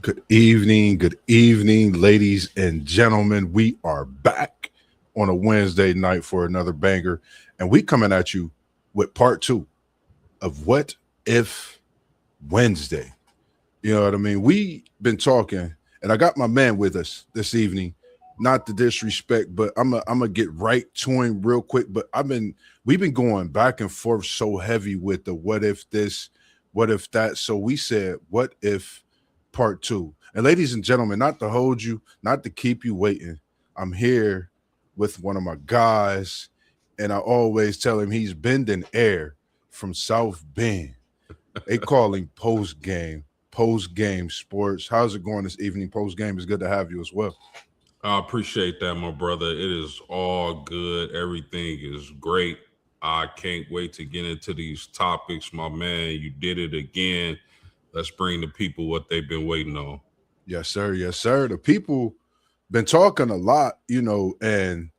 Good evening, ladies and gentlemen. We are back on a Wednesday night for another banger, and we coming at you with part two of What If Wednesday. You know what I mean? We been talking, and I got my man with us this evening. Not to disrespect, but I'm gonna get right to him real quick. But we've been going back and forth so heavy with the what if this, what if that. So we said, what if part two? And ladies and gentlemen, not to hold you, not to keep you waiting. I'm here with one of my guys, and I always tell him he's bending air from South Bend. They call him post game sports. How's it going this evening? Post game is good to have you as well. I appreciate that, my brother. It is all good. Everything is great. I can't wait to get into these topics, my man. You did it again. Let's bring the people what they've been waiting on. Yes, sir. Yes, sir. The people been talking a lot, and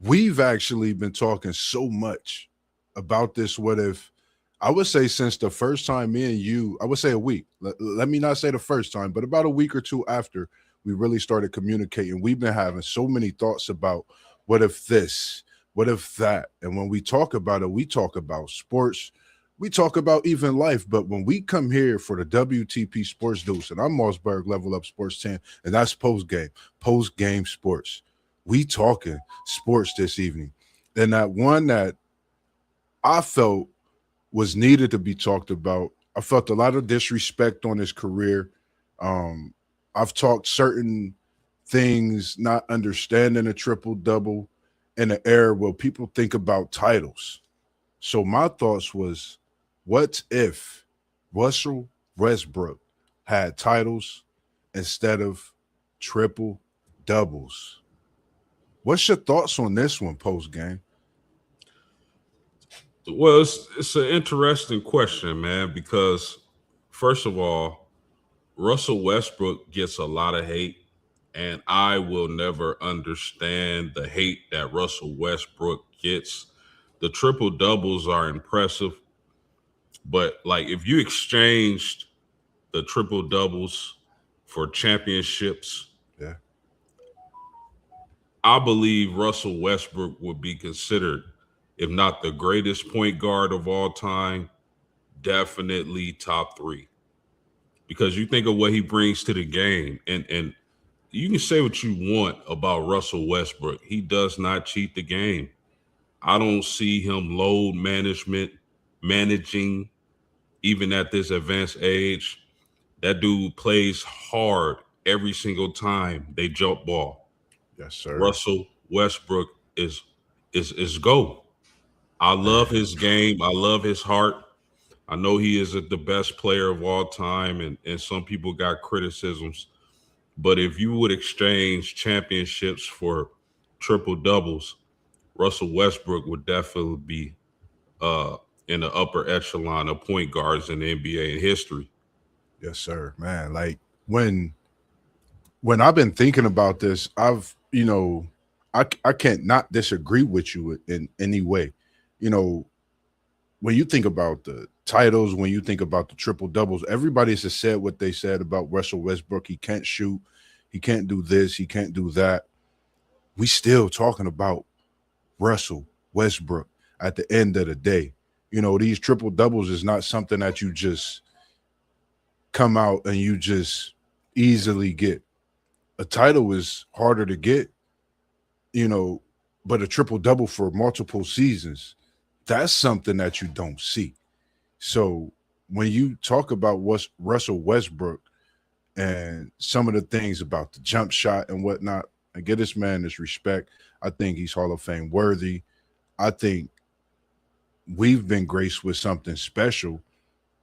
we've actually been talking so much about this. What if I would say since the first time me and you, I would say a week. Let me not say the first time, but about a week or two after we really started communicating, we've been having so many thoughts about what if this, what if that. And when we talk about it, we talk about sports, we talk about even life. But when we come here for the WTP Sports Deuce, and I'm MossBurgh, Level Up Sports 10, and that's post game sports. We talking sports this evening. And that one that I felt was needed to be talked about. I felt a lot of disrespect on his career. I've talked certain things, not understanding a triple double in an era where people think about titles. So my thoughts was, what if Russell Westbrook had titles instead of triple doubles? What's your thoughts on this one, post game? Well, it's an interesting question, man, because first of all, Russell Westbrook gets a lot of hate, and I will never understand the hate that Russell Westbrook gets. The triple doubles are impressive, but like if you exchanged the triple doubles for championships, Yeah. I believe Russell Westbrook would be considered, if not the greatest point guard of all time, definitely top three. Because you think of what he brings to the game, and you can say what you want about Russell Westbrook. He does not cheat the game. I don't see him load managing, even at this advanced age. That dude plays hard every single time they jump ball. Yes, sir. Russell Westbrook is go. I love Man. his game. I love his heart. I know he is the best player of all time, and some people got criticisms. But if you would exchange championships for triple doubles, Russell Westbrook would definitely be uh, in the upper echelon of point guards in the NBA in history. Yes, sir. Man, like when I've been thinking about this, I can't not disagree with you in any way. You know, when you think about the titles, when you think about the triple doubles, everybody's just said what they said about Russell Westbrook. He can't shoot, he can't do this, he can't do that. We still talking about Russell Westbrook at the end of the day. These triple doubles is not something that you just come out and you just easily get. A title is harder to get, you know, but a triple double for multiple seasons, that's something that you don't see. So when you talk about what's Russell Westbrook and some of the things about the jump shot and whatnot, I give this man his respect. I think he's Hall of Fame worthy. I think we've been graced with something special.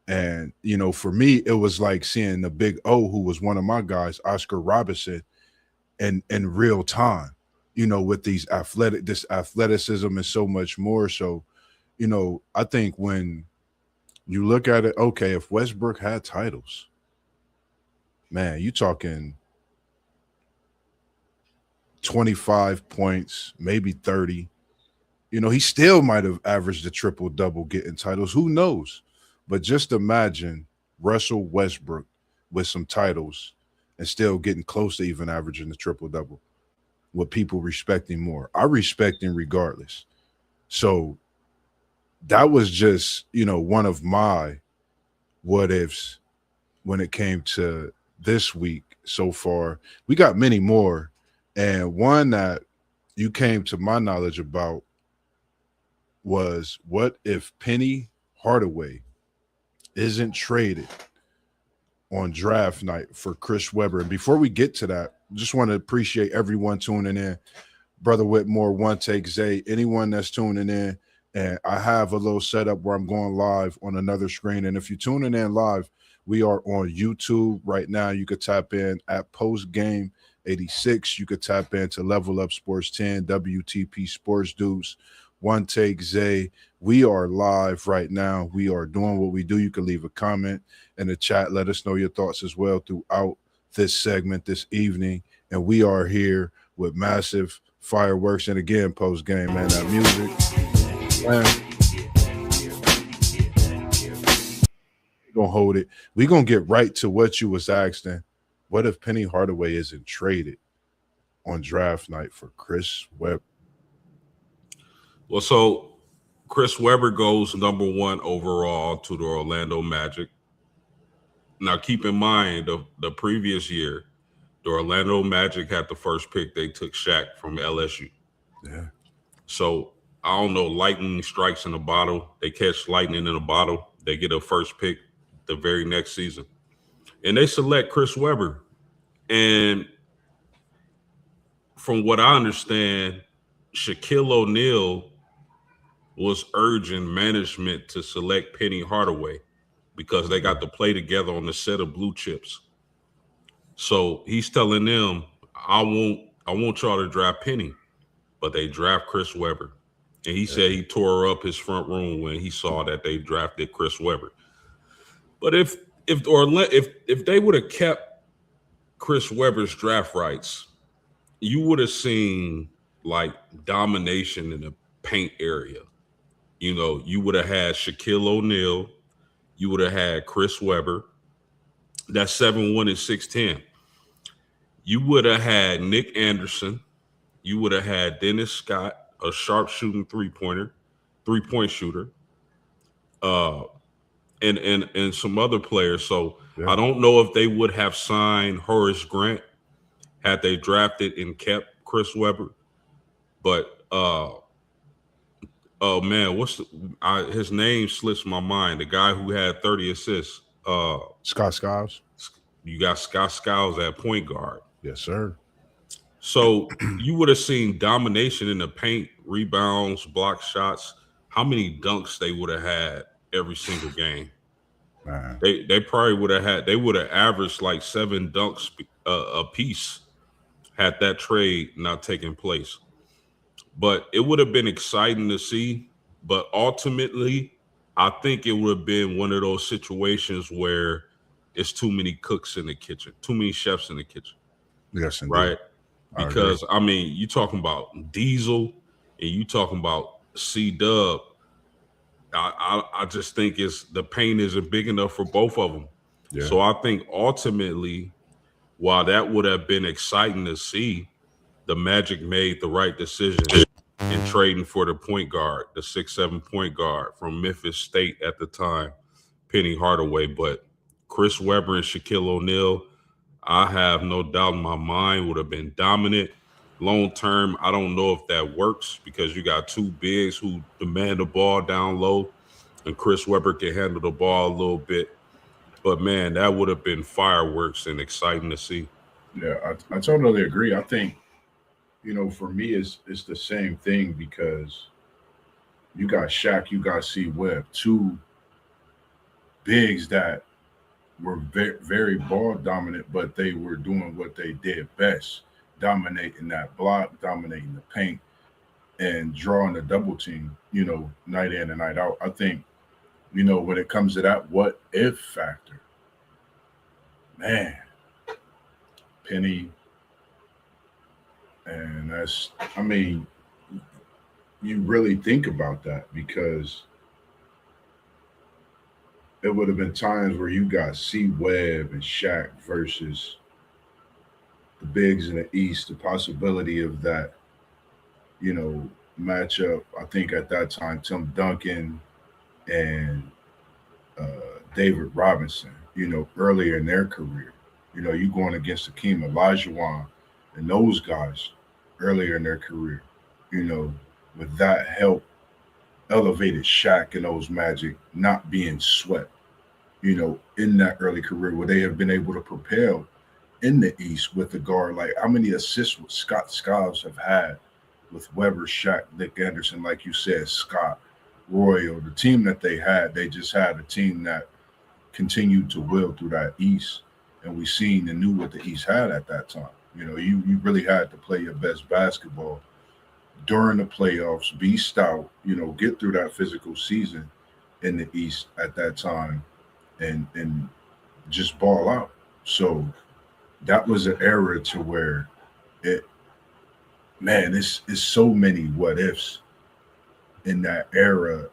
And, for me, it was like seeing the big O, who was one of my guys, Oscar Robinson, in real time, with this athleticism and so much more. So, I think when you look at it, okay, if Westbrook had titles, man, you talking 25 points, maybe 30. He still might have averaged a triple double getting titles. Who knows? But just imagine Russell Westbrook with some titles. and still getting close to even averaging the triple double with people respecting more. I respect him regardless. So that was just, one of my what ifs when it came to this week so far. We got many more. And one that you came to my knowledge about was, what if Penny Hardaway isn't traded on draft night for Chris Webber? And before we get to that, just want to appreciate everyone tuning in. Brother Whitmore, One Take Zay, anyone that's tuning in. And I have a little setup where I'm going live on another screen. And if you're tuning in live, we are on YouTube right now. You could tap in at Post Game 86. You could tap into Level Up Sports 10, WTP Sports Dudes, One Take Zay. We are live right now. We are doing what we do. You can leave a comment in the chat. Let us know your thoughts as well throughout this segment this evening. And we are here with massive fireworks. And again, Post Game, man, that music. Man, we're gonna hold it. We're gonna get right to what you was asking. What if Penny Hardaway isn't traded on draft night for Chris Webber? Well, so Chris Webber goes number 1 overall to the Orlando Magic. Now, keep in mind the previous year, the Orlando Magic had the first pick. They took Shaq from LSU. Yeah. So I don't know, lightning strikes in a bottle. They catch lightning in a bottle. They get a first pick the very next season. And they select Chris Webber. And from what I understand, Shaquille O'Neal was urging management to select Penny Hardaway because they got to play together on the set of Blue Chips. So he's telling them, I want y'all to draft Penny, but they draft Chris Webber. And he said he tore up his front room when he saw that they drafted Chris Webber. But if they would have kept Chris Webber's draft rights, you would have seen like domination in the paint area. You would have had Shaquille O'Neal, you would have had Chris Webber. That's 7'1" and 6'10". You would have had Nick Anderson. You would have had Dennis Scott, a sharp shooting three-point shooter, and some other players. So I don't know if they would have signed Horace Grant had they drafted and kept Chris Webber. But oh man, his name slips my mind. The guy who had 30 assists. Scott Skiles. You got Scott Skiles at point guard. Yes, sir. So you would have seen domination in the paint, rebounds, block shots. How many dunks they would have had every single game? Man. They probably would have had. They would have averaged like 7 dunks a piece had that trade not taken place. But it would have been exciting to see. But ultimately, I think it would have been one of those situations where it's too many cooks in the kitchen, too many chefs in the kitchen. Yes, indeed. Right? Because, I mean, you talking about Diesel and you talking about C-Dub. I just think the pain isn't big enough for both of them. Yeah. So I think ultimately, while that would have been exciting to see, the Magic made the right decision in trading for the point guard, the 6'7" point guard from Memphis State at the time, Penny Hardaway. But Chris Webber and Shaquille O'Neal, I have no doubt in my mind, would have been dominant. Long term, I don't know if that works because you got two bigs who demand the ball down low, and Chris Webber can handle the ball a little bit. But, man, that would have been fireworks and exciting to see. Yeah, I totally agree. I think, for me, it's the same thing because you got Shaq, you got C-Webb, two bigs that were very, very ball dominant, but they were doing what they did best, dominating that block, dominating the paint, and drawing the double team, night in and night out. I think, when it comes to that what if factor, man, Penny, and you really think about that because it would have been times where you got C-Webb and Shaq versus the bigs in the East, the possibility of that, you know, matchup. I think at that time, Tim Duncan and David Robinson, you know, earlier in their career. You know, you going against Akeem Olajuwon and those guys earlier in their career. You know, with that help elevated Shaq and those Magic not being swept, you know, in that early career where they have been able to propel in the East with the guard. Like how many assists would Scott Skiles have had with Weber, Shaq, Nick Anderson, like you said, Scott, Royal, the team that they had, they just had a team that continued to will through that East. And we seen and knew what the East had at that time. You know, you really had to play your best basketball during the playoffs, be stout, you know, get through that physical season in the East at that time and just ball out. So that was an era to where it man, it's so many what ifs in that era.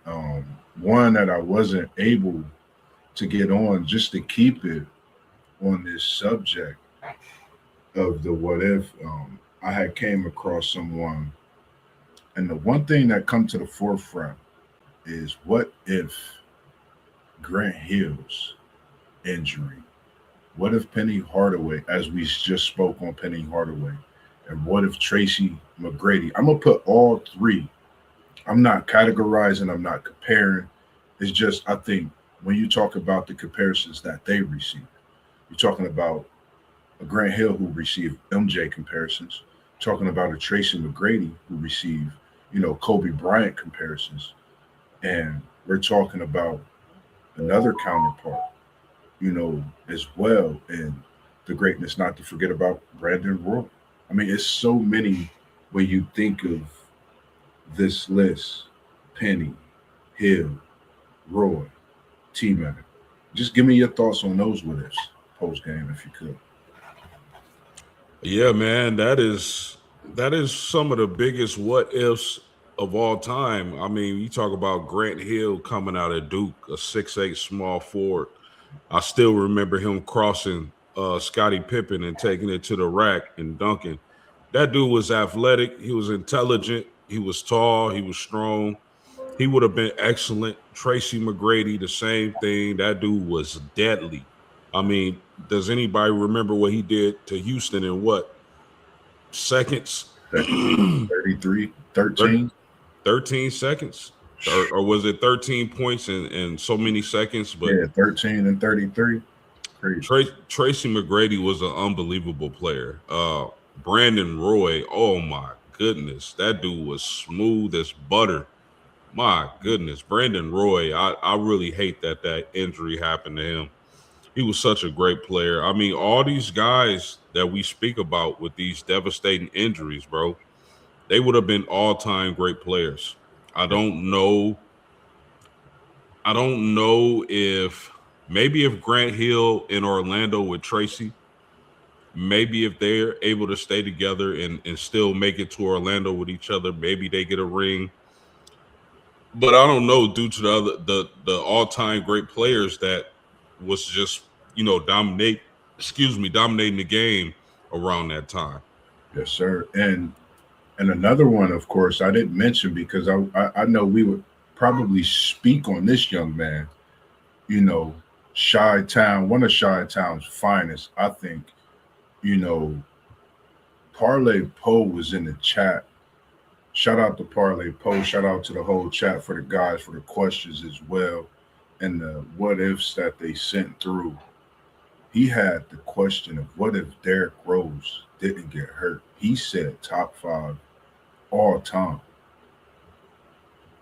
One that I wasn't able to get on just to keep it on this subject of the what if. I had came across someone, and the one thing that come to the forefront is what if Grant Hill's injury? What if Penny Hardaway, as we just spoke on Penny Hardaway, and what if Tracy McGrady? I'm gonna put all three. I'm not categorizing. I'm not comparing. It's just I think when you talk about the comparisons that they receive, you're talking about a Grant Hill who received MJ comparisons, talking about a Tracy McGrady who received, you know, Kobe Bryant comparisons, and we're talking about another counterpart, you know, as well, and the greatness not to forget about Brandon Roy. I mean, it's so many when you think of this list: Penny, Hill, Roy, T Mac. Just give me your thoughts on those what ifs post game, if you could. Yeah, man, that is some of the biggest what ifs of all time. I mean, you talk about Grant Hill coming out of Duke, a 6'8" small forward. I still remember him crossing Scottie Pippen and taking it to the rack and dunking. That dude was athletic. He was intelligent. He was tall. He was strong. He would have been excellent. Tracy McGrady, the same thing. That dude was deadly. I mean, does anybody remember what he did to Houston in what seconds? Seconds, 33, 13. 13 seconds? Or was it 13 points in so many seconds? But Yeah, 13 and 33. Crazy. Tracy McGrady was an unbelievable player. Brandon Roy, oh my goodness, that dude was smooth as butter. My goodness, Brandon Roy, I really hate that injury happened to him. He was such a great player. I mean, all these guys that we speak about with these devastating injuries, bro, they would have been all-time great players. I don't know. I don't know if maybe if Grant Hill in Orlando with Tracy, maybe if they're able to stay together and still make it to Orlando with each other, maybe they get a ring. But I don't know due to the all-time great players that was just, dominating the game around that time. Yes, sir. And another one, of course, I didn't mention because I know we would probably speak on this young man. You know, Chi Town, one of Chi Town's finest, I think. You know, Parlay Poe was in the chat. Shout out to Parlay Poe. Shout out to the whole chat for the guys for the questions as well, and the what ifs that they sent through. He had the question of what if Derrick Rose didn't get hurt. He said top five all time.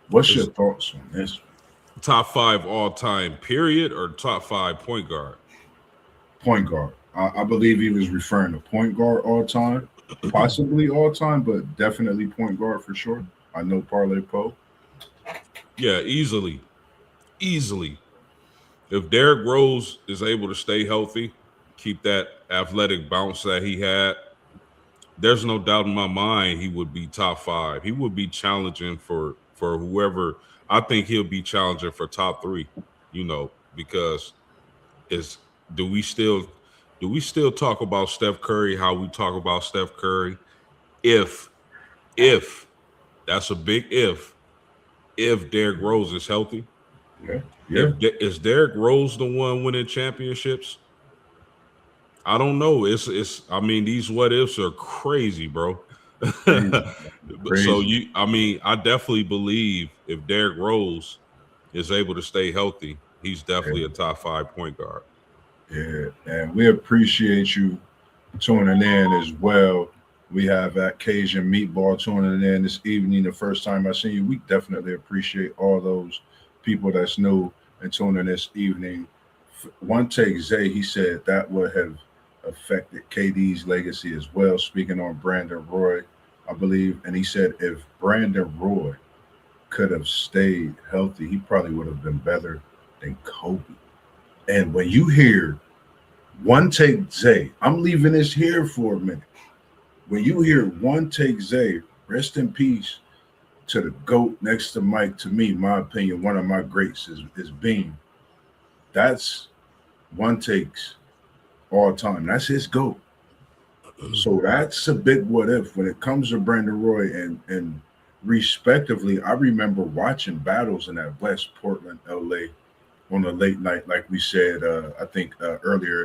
What's your Is thoughts on this top five all time period or top five point guard? point guard? I believe he was referring to point guard all time, possibly all time, but definitely point guard for sure. I know Parlay Poe. Yeah, easily. If Derrick Rose is able to stay healthy, keep that athletic bounce that he had, there's no doubt in my mind he would be top five. He would be challenging for whoever. I think he'll be challenging for top three. Because is do we still do we still talk about Steph Curry how we talk about Steph Curry? If that's a big if Derrick Rose is healthy, Yeah, yeah. is Derrick Rose the one winning championships? I don't know. It's. I mean, these what ifs are crazy, bro. Crazy, So crazy. I mean, I definitely believe if Derrick Rose is able to stay healthy, he's definitely a top 5 point guard. Yeah, and we appreciate you tuning in as well. We have Cajun Meatball tuning in this evening. The first time I seen you, we definitely appreciate all those people that's new and tuning this evening. One take Zay, he said that would have affected KD's legacy as well. Speaking on Brandon Roy, I believe, and he said if Brandon Roy could have stayed healthy, he probably would have been better than Kobe. And when you hear one take Zay, I'm leaving this here for a minute. When you hear one take Zay, rest in peace to the GOAT next to Mike, to me, my opinion, one of my greats is Beam. That's one takes all time. That's his GOAT. So that's a big what if when it comes to Brandon Roy and respectively. I remember watching battles in that West Portland, LA on a late night, like we said, I think earlier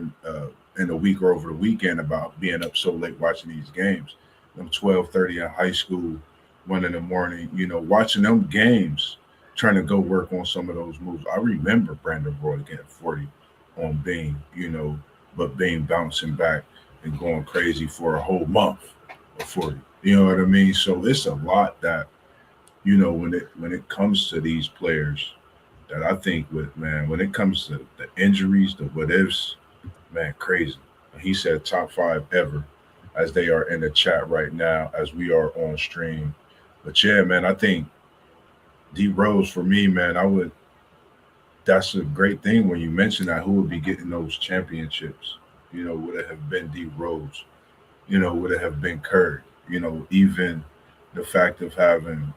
in the week or over the weekend about being up so late watching these games. Them 12:30 in high school, 1 in the morning, watching them games, trying to go work on some of those moves. I remember Brandon Roy getting 40 on Bean, but Bean bouncing back and going crazy for a whole month of 40. You know what I mean? So it's a lot that, when it comes to these players that I think with man, when it comes to the injuries, the what ifs, man, crazy. He said top 5 ever, as they are in the chat right now, as we are on stream. But yeah, man, I think D Rose for me, man, I would. That's a great thing when you mention that. Who would be getting those championships? Would it have been D Rose? Would it have been Curry? Even the fact of having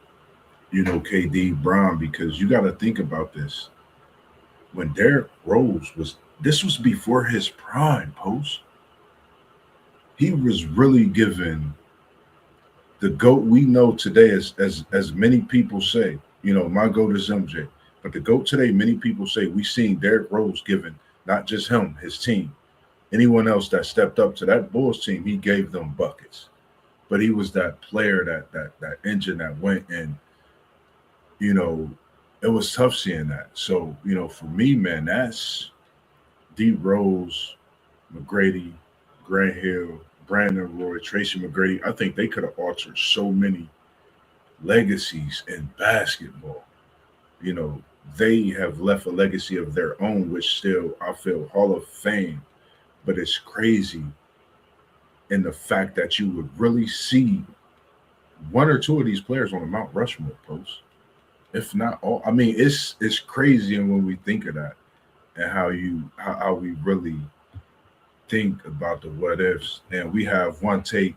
KD Brown, because you got to think about this. When Derrick Rose this was before his prime, post. He was really given the GOAT we know today, as many people say. My GOAT is MJ, but the GOAT today, many people say we seen Derrick Rose given not just him, his team, anyone else that stepped up to that Bulls team, he gave them buckets. But he was that player, that engine that went and you know, it was tough seeing that. So, for me, man, that's D Rose, McGrady, Grant Hill, Brandon Roy, Tracy McGrady. I think they could have altered so many legacies in basketball. You know, they have left a legacy of their own, which still I feel Hall of Fame. But it's crazy in the fact that you would really see one or two of these players on the Mount Rushmore post, if not all. I mean, it's crazy, and when we think of that and how we really think about the what ifs. And we have one take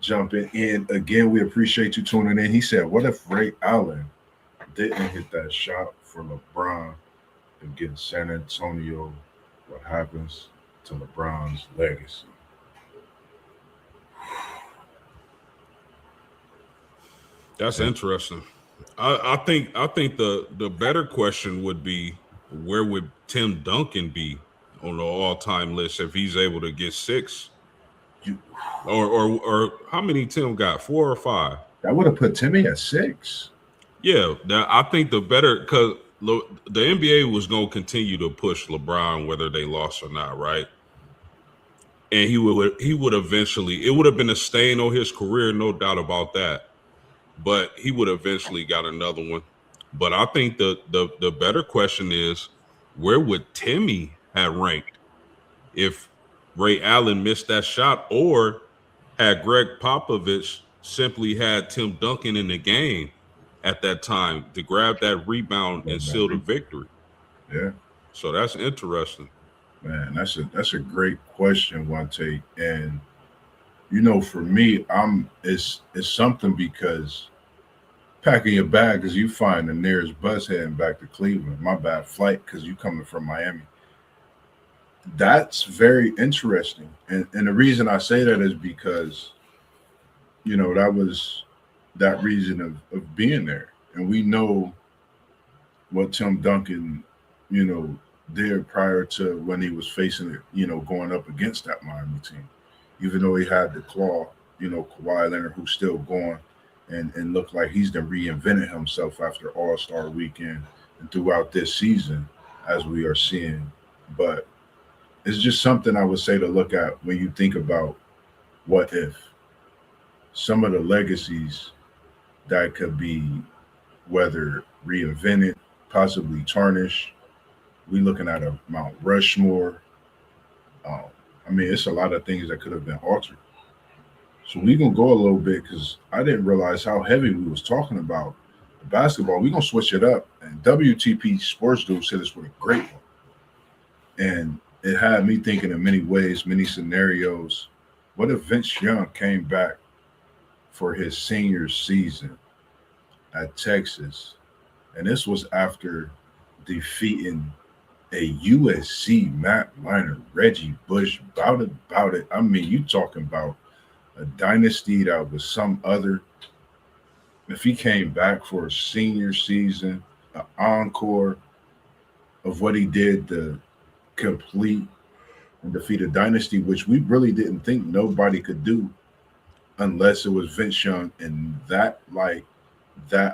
jumping in again. We appreciate you tuning in. He said, "What if Ray Allen didn't hit that shot for LeBron against San Antonio? What happens to LeBron's legacy?" That's interesting. I think the better question would be, where would Tim Duncan be on the all-time list if he's able to get 6? You, Or how many Tim got? 4 or 5? that would have put Timmy at 6. Yeah, I think the better, because the NBA was going to continue to push LeBron whether they lost or not, right? And he would eventually, it would have been a stain on his career, no doubt about that. But he would eventually got another one. But I think the better question is, where would Timmy have ranked if Ray Allen missed that shot, or had Greg Popovich simply had Tim Duncan in the game at that time to grab that rebound and seal the victory? Yeah, So that's interesting. man, that's a great question, one take. And for me, it's something because packing your bag because you find the nearest bus heading back to Cleveland. My bad, flight because you coming from Miami. That's very interesting. And the reason I say that is because, that was that reason of being there. And we know what Tim Duncan, you know, did prior to when he was facing it, going up against that Miami team. Even though he had the claw, Kawhi Leonard, who's still going and looked like he's done reinvented himself after All-Star weekend and throughout this season, as we are seeing. But it's just something I would say to look at when you think about what if some of the legacies that could be whether reinvented, possibly tarnished. We looking at a Mount Rushmore. Um, I mean, it's a lot of things that could have been altered. So we gonna go a little bit because I didn't realize how heavy we was talking about basketball. We gonna switch it up. And WTP Sports Dudes hit us with a great one, and it had me thinking in many ways, many scenarios. What if Vince Young came back for his senior season at Texas, and this was after defeating a USC Matt Liner, Reggie Bush, about it. I mean, you talking about a dynasty that was some other. If he came back for a senior season, an encore of what he did to complete and defeat a dynasty, which we really didn't think nobody could do unless it was Vince Young and that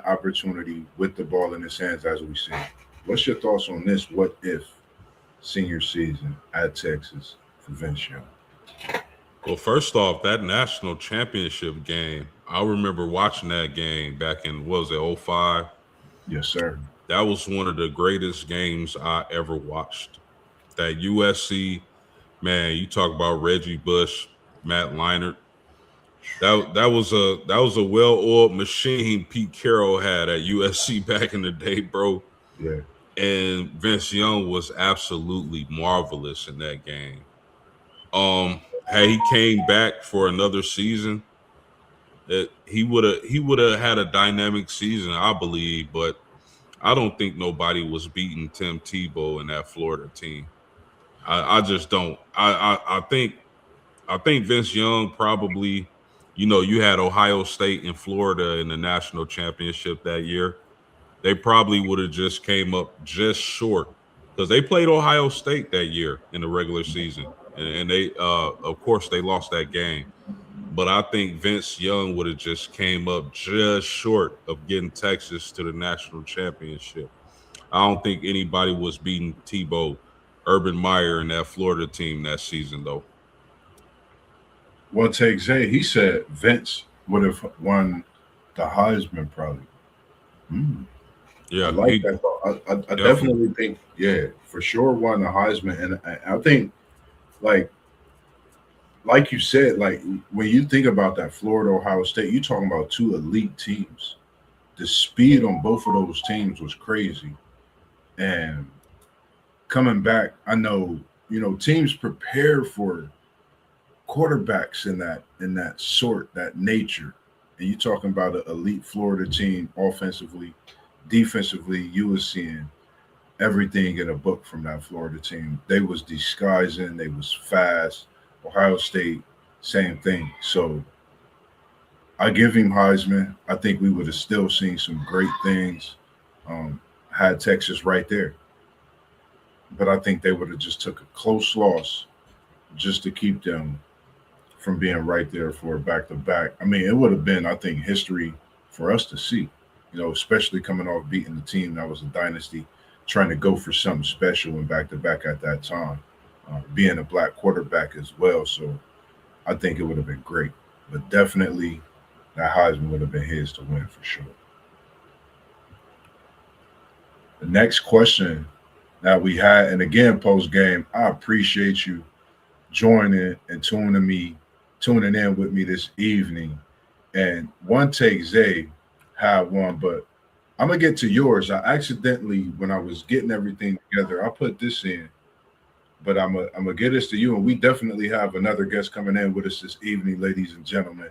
opportunity with the ball in his hands as we see. What's your thoughts on this? What if senior season at Texas for Vince Young? Well, first off, that national championship game, I remember watching that game back in, what was it, '05? Yes, sir. That was one of the greatest games I ever watched. That USC, man, you talk about Reggie Bush, Matt Leinart. That was a well-oiled machine Pete Carroll had at USC back in the day, bro. Yeah. And Vince Young was absolutely marvelous in that game. Had he came back for another season, he would have had a dynamic season, I believe. But I don't think nobody was beating Tim Tebow in that Florida team. I just don't. I think Vince Young probably, you had Ohio State and Florida in the national championship that year. They probably would have just came up just short because they played Ohio State that year in the regular season, and they, of course, they lost that game. But I think Vince Young would have just came up just short of getting Texas to the national championship. I don't think anybody was beating Tebow, Urban Meyer, and that Florida team that season, though. Well, take Zay. He said Vince would have won the Heisman probably. Hmm. I Yeah, like he that. I definitely. definitely think, yeah, for sure won the Heisman. And I think, like, like you said, like when you think about that Florida Ohio State, you're talking about two elite teams. The speed on both of those teams was crazy. And coming back, I know, teams prepare for quarterbacks in that sort, that nature. And you're talking about an elite Florida team offensively, defensively, you were seeing everything in a book from that Florida team. They was disguising, they was fast. Ohio State, same thing. So I give him Heisman. I think we would have still seen some great things. Had Texas right there, but I think they would have just took a close loss just to keep them from being right there for a back to back. I mean, it would have been, I think, history for us to see. Especially coming off beating the team that was a dynasty, trying to go for something special and back to back at that time, being a black quarterback as well. So I think it would have been great, but definitely that Heisman would have been his to win for sure. The next question that we had, and again, post game, I appreciate you joining and tuning in with me this evening. And one take Zay had one, but I'm gonna get to yours. I accidentally, when I was getting everything together, I put this in, but I'm gonna get this to you. And we definitely have another guest coming in with us this evening, ladies and gentlemen.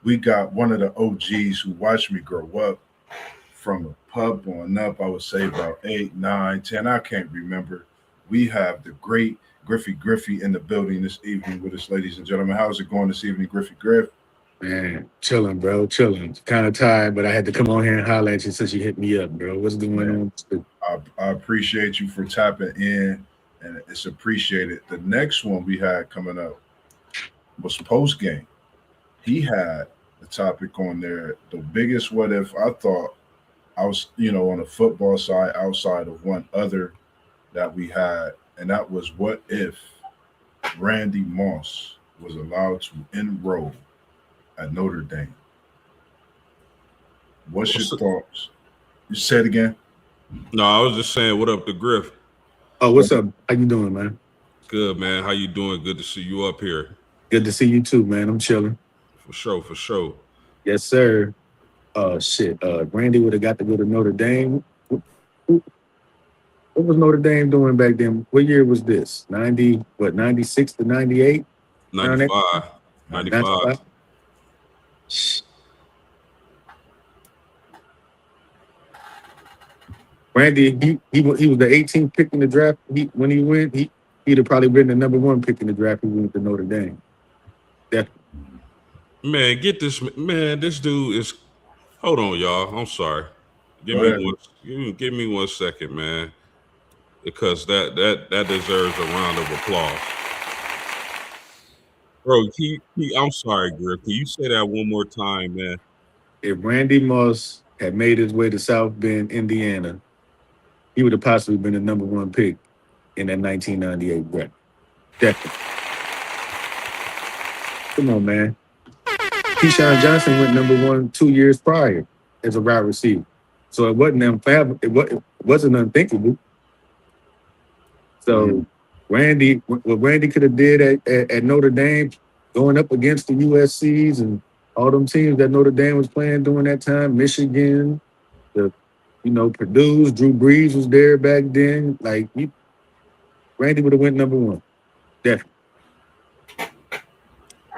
We got one of the OGs who watched me grow up from a pub on up. I would say about 8, 9, 10. I can't remember. We have the great Griffey in the building this evening with us, ladies and gentlemen. How's it going this evening, Griff? Man, chilling, bro, chilling. Kind of tired, but I had to come on here and holler at you since you hit me up, bro. What's going Man, on? I appreciate you for tapping in, and it's appreciated. The next one we had coming up was post game. He had the topic on there, the biggest what if. I thought I was, on the football side, outside of one other that we had, and that was what if Randy Moss was allowed to enroll at Notre Dame. What's your What's the, thoughts? You say it again. no, I was just saying, what up to Griff? Oh, what's up? How you doing, man? Good, man. How you doing? Good to see you up here. Good to see you too, man. I'm chilling. For sure, for sure. Yes, sir. Shit. Randy would have got to go to Notre Dame. What was Notre Dame doing back then? What year was this? 96 to 98? Around there? 95. 95. 95? Randy, he was the 18th pick in the draft. When he went, he'd have probably been the number one pick in the draft. He went to Notre Dame. Definitely. Man, get this. Man, this dude is. Hold on, y'all. I'm sorry. Give Go me ahead. give me 1 second, man. Because that deserves a round of applause. Bro, I'm sorry, Griff. Can you say that one more time, man? If Randy Moss had made his way to South Bend, Indiana, he would have possibly been the number one pick in that 1998 draft. Definitely. Come on, man. Keyshawn Johnson went number one 2 years prior as a wide receiver. So it wasn't it wasn't unthinkable. So Randy, what Randy could have did at Notre Dame, going up against the USCs and all them teams that Notre Dame was playing during that time, Michigan, Purdue's, Drew Brees was there back then. Randy would have went number one. Definitely.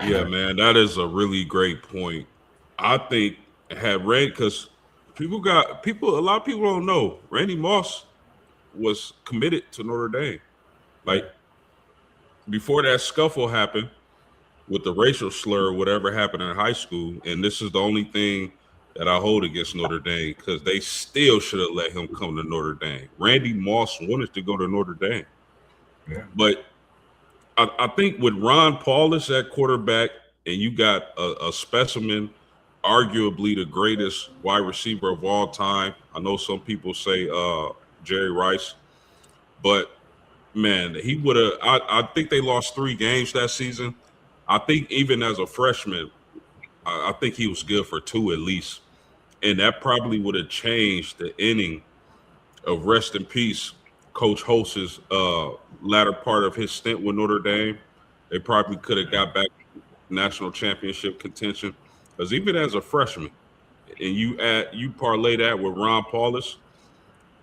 Yeah, man, that is a really great point. I think had Randy, because a lot of people don't know Randy Moss was committed to Notre Dame. Like before that scuffle happened with the racial slur, whatever happened in high school, and this is the only thing that I hold against Notre Dame, because they still should have let him come to Notre Dame. Randy Moss wanted to go to Notre Dame. Yeah. But I think with Ron Paulus at quarterback, and you got a specimen, arguably the greatest wide receiver of all time. I know some people say Jerry Rice, but man, he would have. I think they lost 3 games that season. I think even as a freshman, I think he was good for 2 at least, and that probably would have changed the inning of rest in peace Coach Holtz's latter part of his stint with Notre Dame. They probably could have got back national championship contention, because even as a freshman, and you parlay that with Ron Paulus,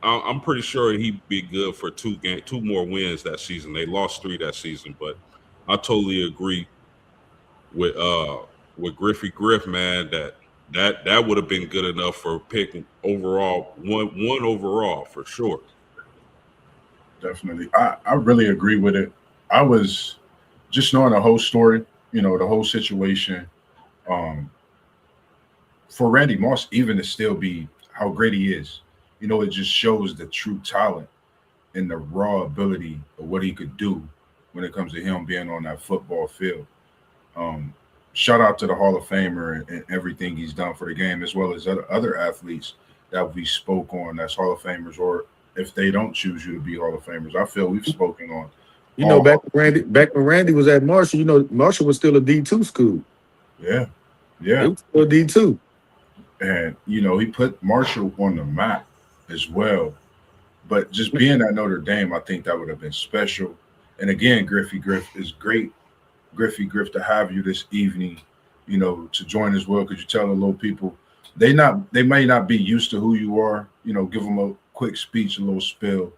I'm pretty sure he'd be good for 2 more wins that season. They lost 3 that season, but I totally agree with Griffey Griff, man, that would have been good enough for picking overall one overall for sure. Definitely. I really agree with it. I was just knowing the whole story, the whole situation. For Randy Moss, even to still be how great he is, it just shows the true talent and the raw ability of what he could do when it comes to him being on that football field. Um, Shout out to the Hall of Famer and everything he's done for the game, as well as other athletes that we spoke on that's Hall of Famers, or if they don't choose you to be Hall of Famers. I feel we've spoken on. Back when Randy was at Marshall, Marshall was still a D2 school. Yeah. It was still D2. And, he put Marshall on the map as well. But just being at Notre Dame, I think that would have been special. And again, Griffey Griff is great. Griffey Griff, to have you this evening, to join as well. Could you tell the little people they may not be used to who you are, give them a quick speech, a little spill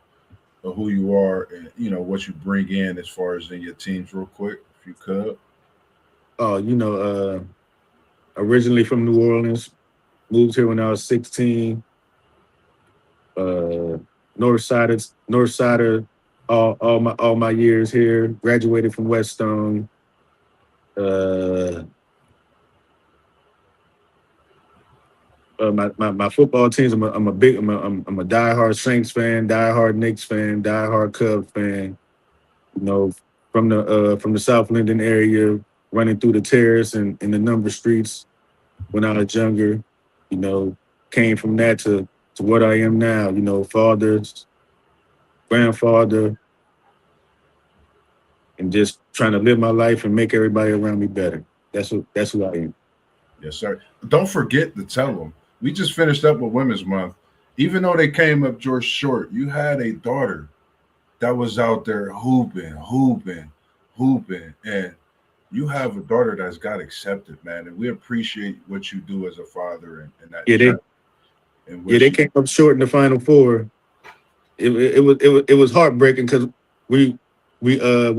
of who you are and what you bring in as far as in your teams real quick, if you could. Originally from New Orleans, moved here when I was 16. North Sider all my years here. Graduated from Weststone. Uh, my football teams. I'm a diehard Saints fan, diehard Knicks fan, diehard Cubs fan. You know, from the South Linden area, running through the terrace and in the number streets when I was younger. You know, came from that to what I am now. You know, father, grandfather, and just trying to live my life and make everybody around me better. That's who I am. Yes, sir. Don't forget to tell them. We just finished up with Women's Month. Even though they came up George short, you had a daughter that was out there hooping, and you have a daughter that's got accepted, man. And we appreciate what you do as a father and that. Yeah, they came up short in the Final Four. It was heartbreaking because we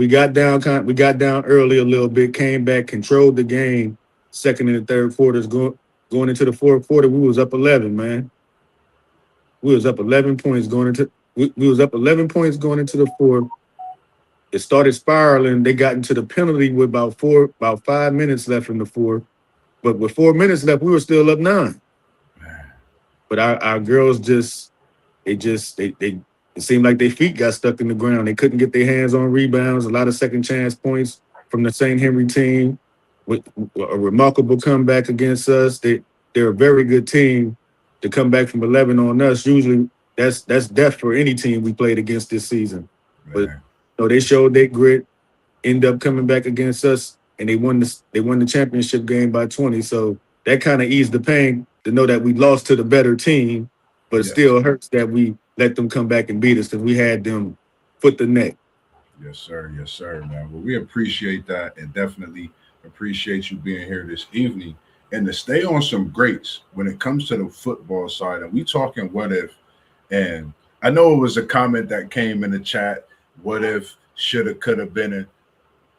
got down early a little bit, came back, controlled the game. Second and the third quarters going into the fourth quarter, we was up 11, man. We was up 11 points going into we was up 11 points going into the fourth. It started spiraling. They got into the penalty with about 5 minutes left in the fourth. But with 4 minutes left, we were still up 9. But our girls it seemed like their feet got stuck in the ground. They couldn't get their hands on rebounds. A lot of second chance points from the St. Henry team with a remarkable comeback against us. They're a very good team to come back from 11 on us. Usually that's death for any team we played against this season. But they showed their grit, end up coming back against us, and they won the championship game by 20. So that kind of eased the pain to know that we lost to the better team, but it still hurts that we let them come back and beat us because we had them foot the neck. Yes, sir, man. Well, we appreciate that and definitely appreciate you being here this evening. And to stay on some greats when it comes to the football side, and we talking what if, and I know it was a comment that came in the chat, what if, shoulda, coulda, been.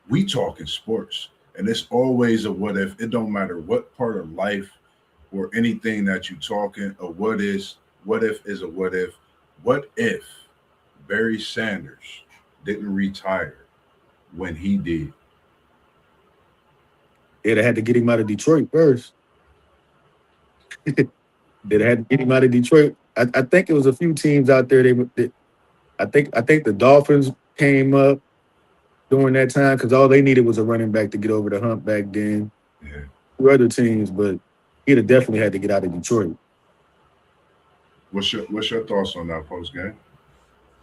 We talking sports, and it's always a what if. It don't matter what part of life or anything that you talking. A what if is a what if. What if Barry Sanders didn't retire when he did? They'd have had to get him out of Detroit first. They'd have had to get him out of Detroit. I think it was a few teams out there. I think the Dolphins came up during that time because all they needed was a running back to get over the hump back then. Yeah. Two other teams, but he'd have definitely had to get out of Detroit. What's your thoughts on that, post game?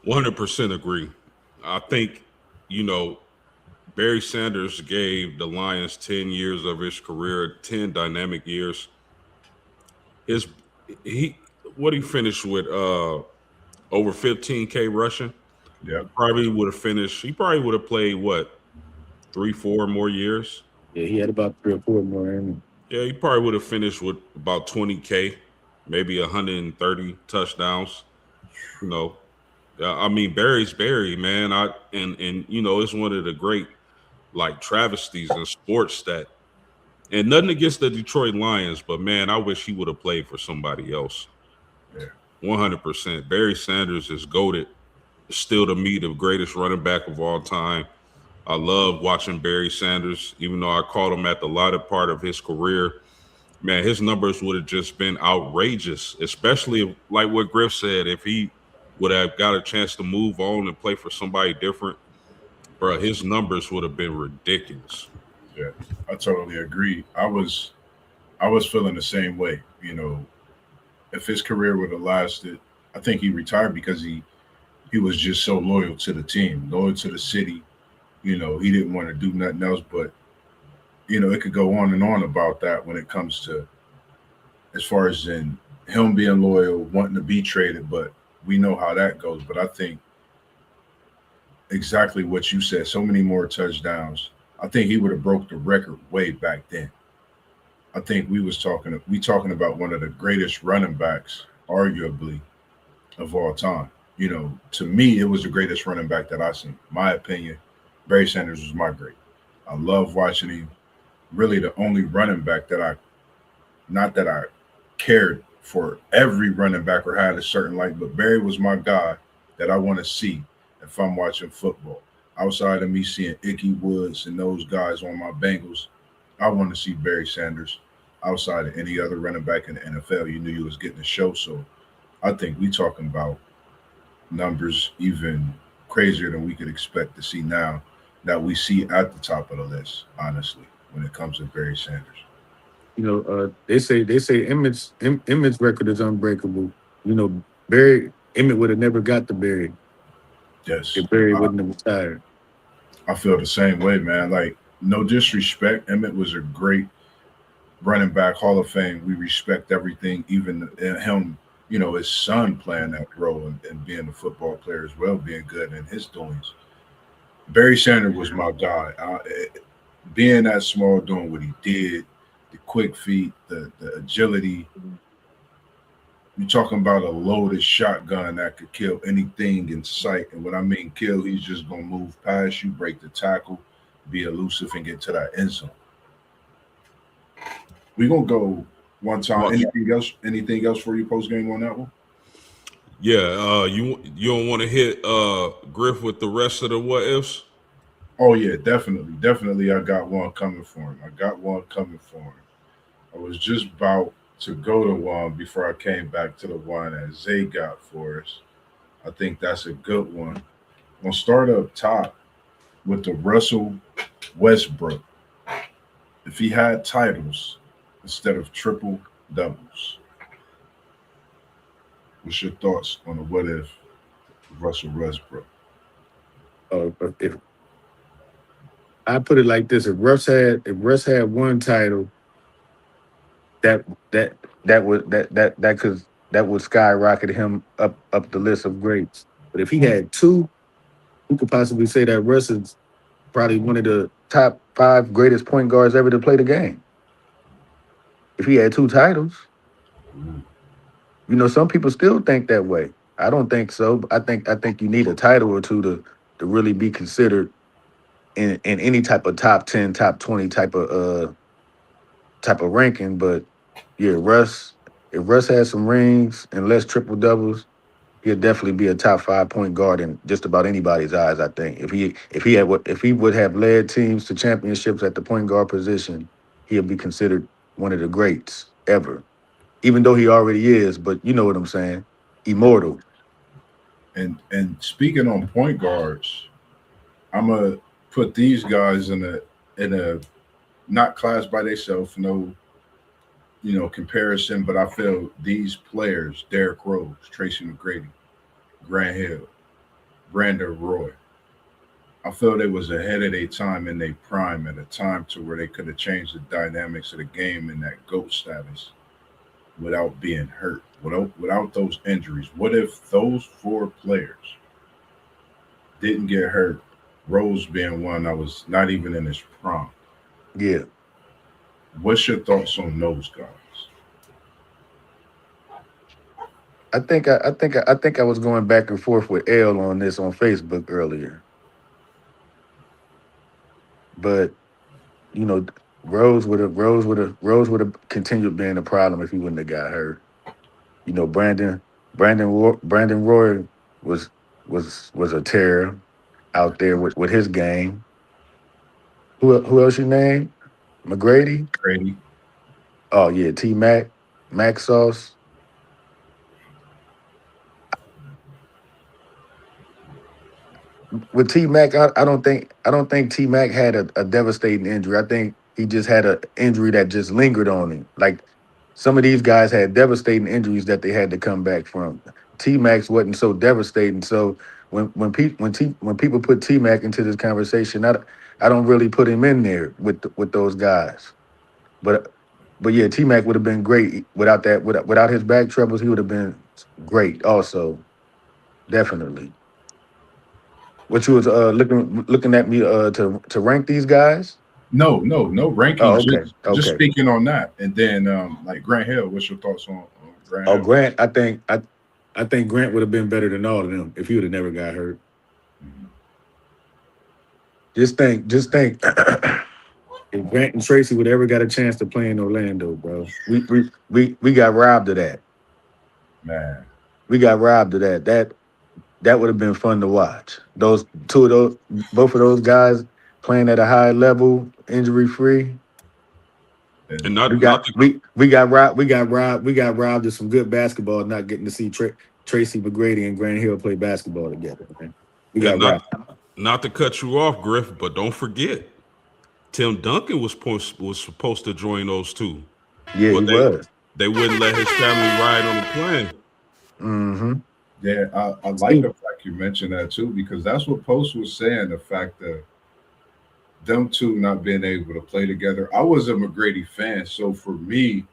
100% agree. I think, Barry Sanders gave the Lions 10 years of his career, 10 dynamic years. He finished with over 15K rushing. Yeah. He probably would have played 3-4 more years. Yeah, he had about 3 or 4 more. Yeah, he probably would have finished with about 20K, maybe 130 touchdowns. I mean, Barry's Barry, man. It's one of the great travesties in sports and nothing against the Detroit Lions, but man, I wish he would have played for somebody else. Yeah. 100%. Barry Sanders is goated. Still to me the greatest running back of all time. I love watching Barry Sanders, even though I called him at the latter part of his career. Man, his numbers would have just been outrageous, especially like what Griff said, if he would have got a chance to move on and play for somebody different, bro, his numbers would have been ridiculous. Yeah, I totally agree. I was feeling the same way. If his career would have lasted, I think he retired because he was just so loyal to the team, loyal to the city. He didn't want to do nothing else, but it could go on and on about that when it comes to as far as in him being loyal, wanting to be traded, but we know how that goes. But I think exactly what you said, so many more touchdowns. I think he would have broke the record way back then. I think we talking about one of the greatest running backs, arguably, of all time. To me, it was the greatest running back that I've seen. My opinion, Barry Sanders was my great. I love watching him. Really the only running back not that I cared for every running back or had a certain but Barry was my guy that I want to see if I'm watching football. Outside of me seeing Icky Woods and those guys on my Bengals, I want to see Barry Sanders. Outside of any other running back in the NFL, you knew you was getting a show. So I think we talking about numbers even crazier than we could expect to see now that we see at the top of the list, honestly, when it comes to Barry Sanders. They say Emmett's record is unbreakable. Barry Emmett would have never got the Barry Yes. if Barry wouldn't have retired. I feel the same way, man. Like, no disrespect. Emmett was a great running back, Hall of Fame. We respect everything, even him, his son playing that role and being a football player as well, being good in his doings. Barry Sanders was my guy. Being that small, doing what he did, the quick feet, the agility. You're talking about a loaded shotgun that could kill anything in sight. And when I mean kill, he's just going to move past you, break the tackle, be elusive, and get to that end zone. We're going to go one time. Anything else for you post game on that one? Yeah, you don't want to hit Griff with the rest of the what ifs? Oh, yeah, definitely. I got one coming for him. I was just about to go to one before I came back to the one that Zay got for us. I think that's a good one. I'm going to start up top with the Russell Westbrook. If he had titles instead of triple doubles, what's your thoughts on the what if Russell Westbrook? If I put it like this, if Russ had one title, that would skyrocket him up the list of greats. But if he had two, we could possibly say that Russ is probably one of the top 5 greatest point guards ever to play the game. If he had 2 titles, some people still think that way. I don't think so. I think you need a title or two to really be considered in any type of top 10, top 20 type of ranking. But yeah, if Russ had some rings and less triple doubles, he'll definitely be a top 5 point guard in just about anybody's eyes. I think if he would have led teams to championships at the point guard position, he'll be considered one of the greats ever. Even though he already is, but you know what I'm saying, immortal. And speaking on point guards, I'm gonna put these guys in a not class by themselves, no comparison, but I feel these players, Derrick Rose, Tracy McGrady, Grant Hill, Brandon Roy, I feel they was ahead of their time in their prime at a time to where they could have changed the dynamics of the game in that GOAT status without being hurt, without those injuries. What if those 4 players didn't get hurt? Rose being one that was not even in his prime. Yeah. What's your thoughts on those guys? I think I was going back and forth with L on this on Facebook earlier. But Rose would have continued being a problem if he wouldn't have got hurt. Brandon Roy was a terror out there with his game. Who else you name? McGrady? Grady. Oh yeah, T Mac Sauce. With T Mac, I don't think T Mac had a devastating injury. I think he just had an injury that just lingered on him. Like some of these guys had devastating injuries that they had to come back from. T Mac's wasn't so devastating. So when people put T Mac into this conversation, I don't really put him in there with those guys. But yeah, T Mac would have been great without that. Without his back troubles, he would have been great. Also, definitely. What you was looking at me to rank these guys? No rankings. Oh, Just okay. speaking on that, and then like Grant Hill. What's your thoughts on Grant Hill? Grant. I think Grant would have been better than all of them if he would have never got hurt. Mhm. Just think. If Grant and Tracy would ever got a chance to play in Orlando, bro, we got robbed of that. Man, We got robbed of that. that would have been fun to watch. Both of those guys playing at a high level, injury free. And And We got robbed of some good basketball, not getting to see Tracy McGrady and Grant Hill play basketball together. Man. We got robbed. not to cut you off, Griff, but don't forget, Tim Duncan was supposed to join those two. Yeah, But he was. they wouldn't let his family ride on the plane. Mm-hmm. yeah, I like the fact you mentioned that too, because that's what Post was saying. The fact that them two not being able to play together. I was a McGrady fan, so for me,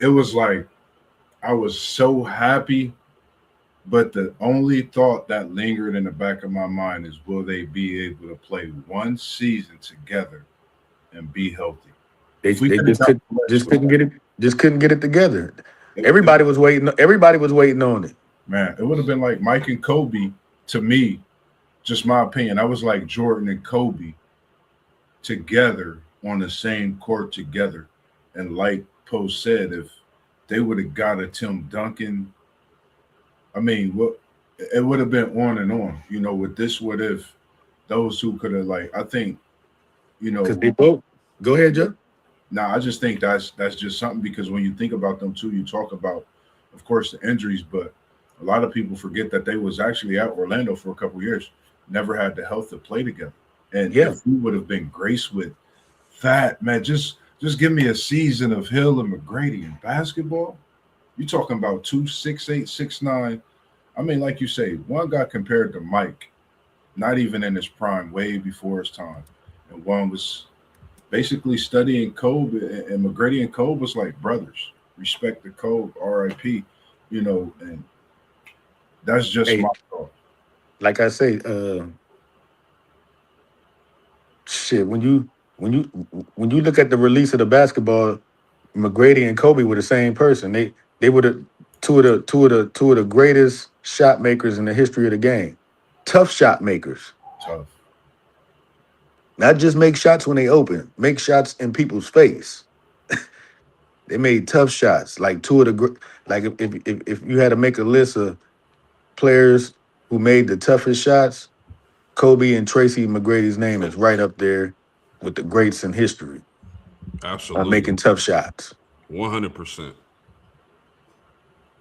it was like I was so happy. But the only thought that lingered in the back of my mind is, will they be able to play one season together and be healthy? They If we could just have couldn't get it. Just couldn't get it together. it, Everybody was waiting. Everybody was waiting on it. man, it would have been like Mike and Kobe to me. Just my opinion. I was like Jordan and Kobe together on the same court together. And like Post said, if they would have got a Tim Duncan, I mean, what it would have been on and on. You know, with this, what if those who could have, like, I think, you know, Because they both. Go ahead, Joe. I just think that's just something, because when you think about them too, you talk about, of course, the injuries, but a lot of people forget that they was actually at Orlando for a couple of years, never had the health to play together. And Yeah. if we would have been graced with that, man, just give me a season of Hill and McGrady in basketball. You're talking about 2 6'8", 6'9". I mean, like you say, one got compared to Mike, not even in his prime, way before his time. And one was basically studying Kobe, and McGrady and Kobe was like brothers. Respect the Kobe, R.I.P., you know, and that's just my thought. Like I say, shit. When you look at the release of the basketball, McGrady and Kobe were the same person. They were the two of the greatest shot makers in the history of the game. Tough shot makers. Tough. Not just make shots when they open, make shots in people's face. They made tough shots. Like two of the like if you had to make a list of players who made the toughest shots, Kobe and Tracy McGrady's name is right up there with the greats in history on Absolutely. making tough shots. 100%.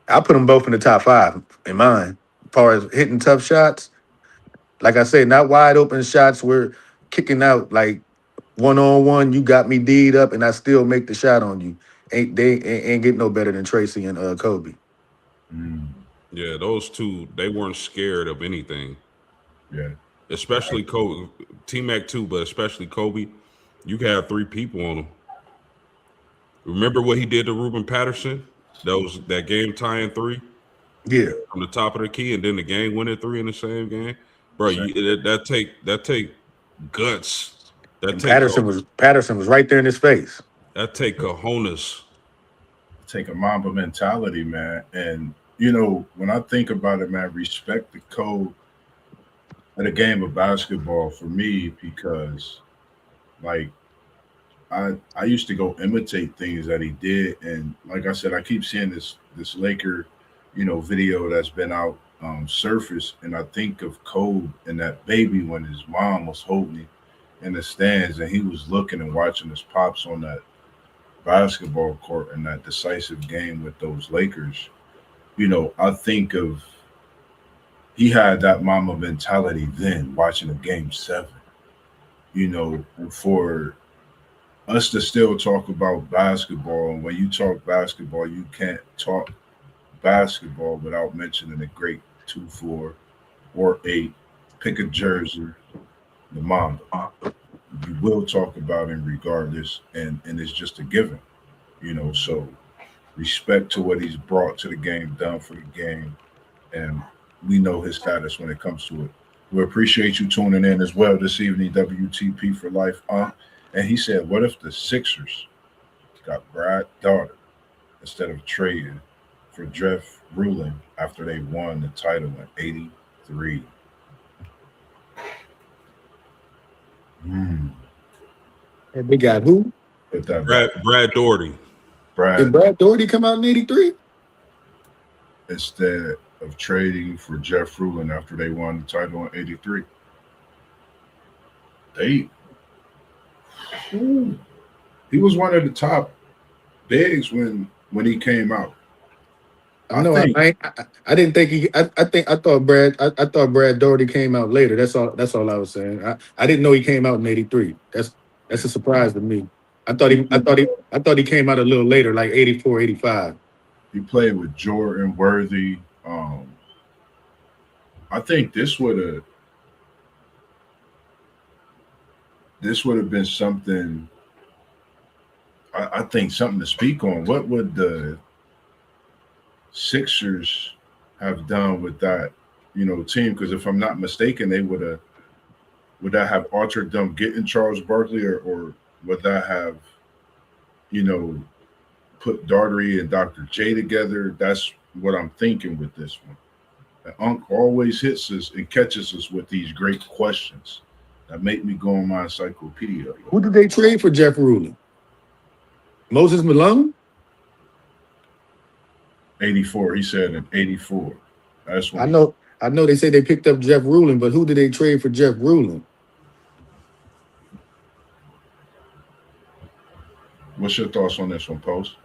I put them both in the top 5 in mine. As far as hitting tough shots, like I say, not wide open shots. We're kicking out like 1-on-1. You got me D'd up, and I still make the shot on you. Ain't get no better than Tracy and Kobe. Yeah, those two, they weren't scared of anything. Yeah. Especially Kobe, T-Mac too, but especially Kobe. You can have 3 people on him. Remember what he did to Ruben Patterson? That game tying 3? Yeah. From the top of the key, and then the game winning 3 in the same game. Bro, that take guts. Patterson was right there in his face. That take cojones. Take a Mamba mentality, man. And, you know, when I think about it, man, respect the code of the game of basketball for me, because, like, I used to go imitate things that he did. And like I said, I keep seeing this Laker, you know, video that's been out surface. And I think of Kobe and that baby when his mom was holding him in the stands and he was looking and watching his pops on that basketball court in that decisive game with those Lakers. You know, I think of, he had that mama mentality then watching a game 7, you know, for us to still talk about basketball. And when you talk basketball, you can't talk basketball without mentioning the great 2-4 or 8, pick a jersey, the Mamba. You will talk about him regardless, and it's just a given, you know. So respect to what he's brought to the game, done for the game, and we know his status when it comes to it. We appreciate you tuning in as well this evening, WTP for life. And he said, what if the Sixers got Brad Daughter instead of trading for Jeff Ruling after they won the title in '83? And they got who? Brad Daugherty. Did Brad Daugherty come out in '83? Instead, of trading for Jeff Rulin after they won the title in '83. They, ooh, he was one of the top bigs when he came out. I know. I didn't think he. I thought Brad Doherty came out later. That's all. That's all I was saying. I didn't know he came out in '83. That's a surprise to me. I thought he came out a little later, like '84, '85. He played with Jordan Worthy. I think this would have been something. I think something to speak on. What would the Sixers have done with that, team? Because if I'm not mistaken, they would that have altered them getting Charles Barkley, or would that have, you know, put Daugherty and Dr. J together? That's what I'm thinking with this one. And Unc always hits us and catches us with these great questions that make me go on my encyclopedia. Who did they trade for Jeff Rulin? Moses Malone? 84. He said in 84. That's when I know they say they picked up Jeff Rulin, but who did they trade for Jeff Rulin? What's your thoughts on this one, Post?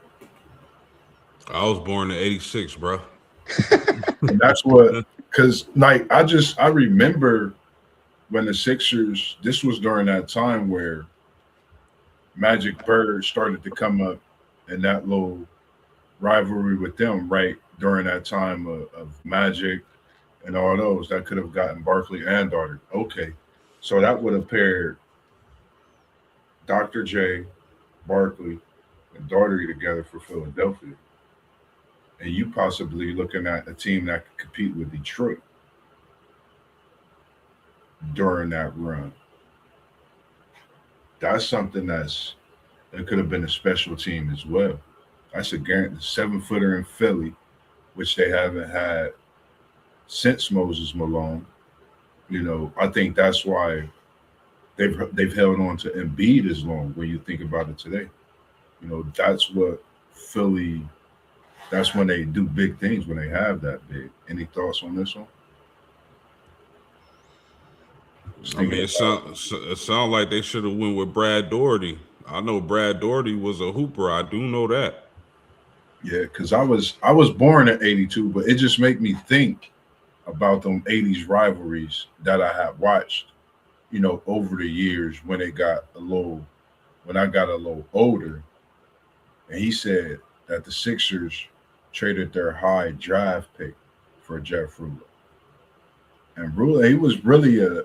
I was born in '86, bro. And that's what, because like I remember when the Sixers, this was during that time where Magic Bird started to come up and that little rivalry with them, right? During that time of Magic and all those that could have gotten Barkley and Daugherty. Okay. So that would have paired Dr. J, Barkley, and Daugherty together for Philadelphia. And you possibly looking at a team that could compete with Detroit during that run. That's something that could have been a special team as well. That's a 7-footer in Philly, which they haven't had since Moses Malone. You know, I think that's why they've held on to Embiid as long when you think about it today. You know, that's what Philly, that's when they do big things, when they have that big. Any thoughts on this one? I mean, it sound like they should have went with Brad Daugherty. I know Brad Daugherty was a hooper. I do know that. Yeah, because I was born in '82, but it just made me think about them '80s rivalries that I had watched, you know, over the years when I got a little older. And he said that the Sixers traded their high draft pick for Jeff Rulin. And Rulin, he was really a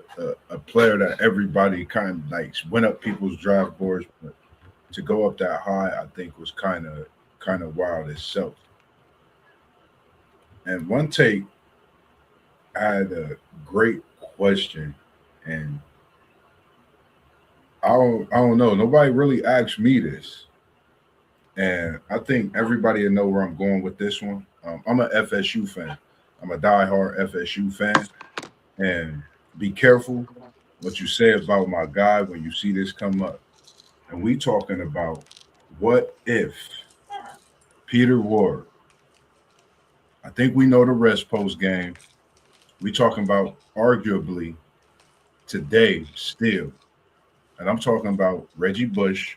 player that everybody kind of like went up people's draft boards, but to go up that high, I think was kind of wild itself. And one take, I had a great question, and I don't know. Nobody really asked me this, and I think everybody will know where I'm going with this one. I'm an FSU fan. I'm a diehard FSU fan, and be careful what you say about my guy when you see this come up. And we talking about what if Peter Ward. I think we know the rest post game. We talking about arguably today still. And I'm talking about Reggie Bush.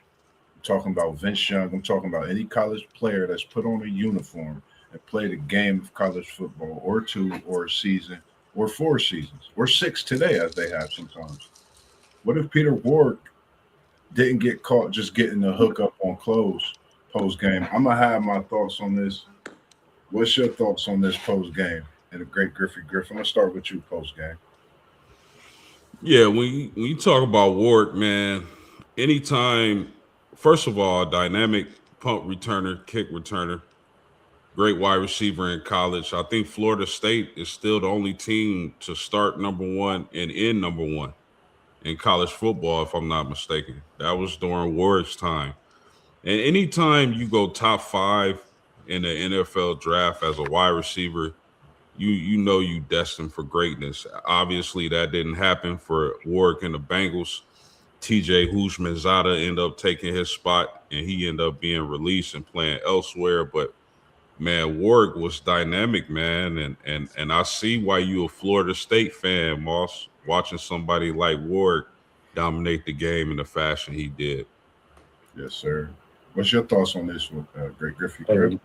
I'm talking about Vince Young. I'm talking about any college player that's put on a uniform and played a game of college football or 2 or a season or 4 seasons or 6 today as they have sometimes. What if Peter Ward didn't get caught just getting the hook up on close post game? I'm going to have my thoughts on this. What's your thoughts on this post game? And the great Griffey. I'm going to start with you post game. Yeah, when you talk about Ward, man, anytime, first of all, dynamic punt returner, kick returner, great wide receiver in college. I think Florida State is still the only team to start number 1 and end number 1 in college football, if I'm not mistaken. That was during Ward's time. And anytime you go top 5 in the NFL draft as a wide receiver, you know you destined for greatness. Obviously, that didn't happen for Warwick and the Bengals. TJ Houshmandzadeh ended up taking his spot, and he ended up being released and playing elsewhere. But, Man, Warwick was dynamic, man, and I see why you a Florida State fan, Moss, watching somebody like Warwick dominate the game in the fashion he did. Yes, sir. What's your thoughts on this with Great Griffey? Griff?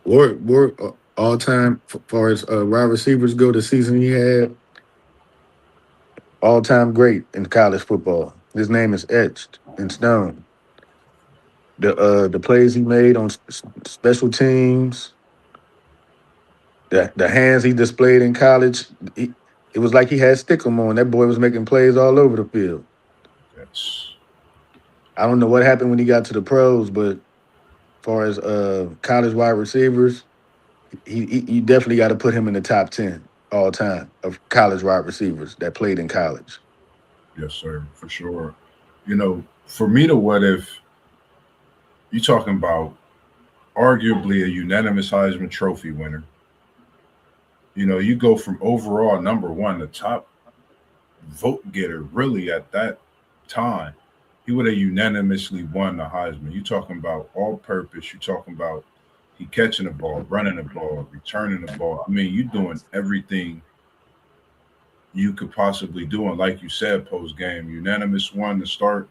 Warwick, all time far as wide receivers go, the season he had, all time great in college football. His name is etched in stone. The plays he made on special teams, the hands he displayed in college, it was like he had stickum on. That boy was making plays all over the field. Yes. I don't know what happened when he got to the pros, but as far as college wide receivers, you definitely got to put him in the top 10 all time of college wide receivers that played in college. Yes, sir, for sure. You know, for me, the what if you talking about arguably a unanimous Heisman Trophy winner. You know, you go from overall number one, the top vote getter, really at that time, he would have unanimously won the Heisman. You talking about all purpose. You talking about he catching the ball, running the ball, returning the ball. I mean, you doing everything you could possibly do. And like you said, post game, unanimous one to start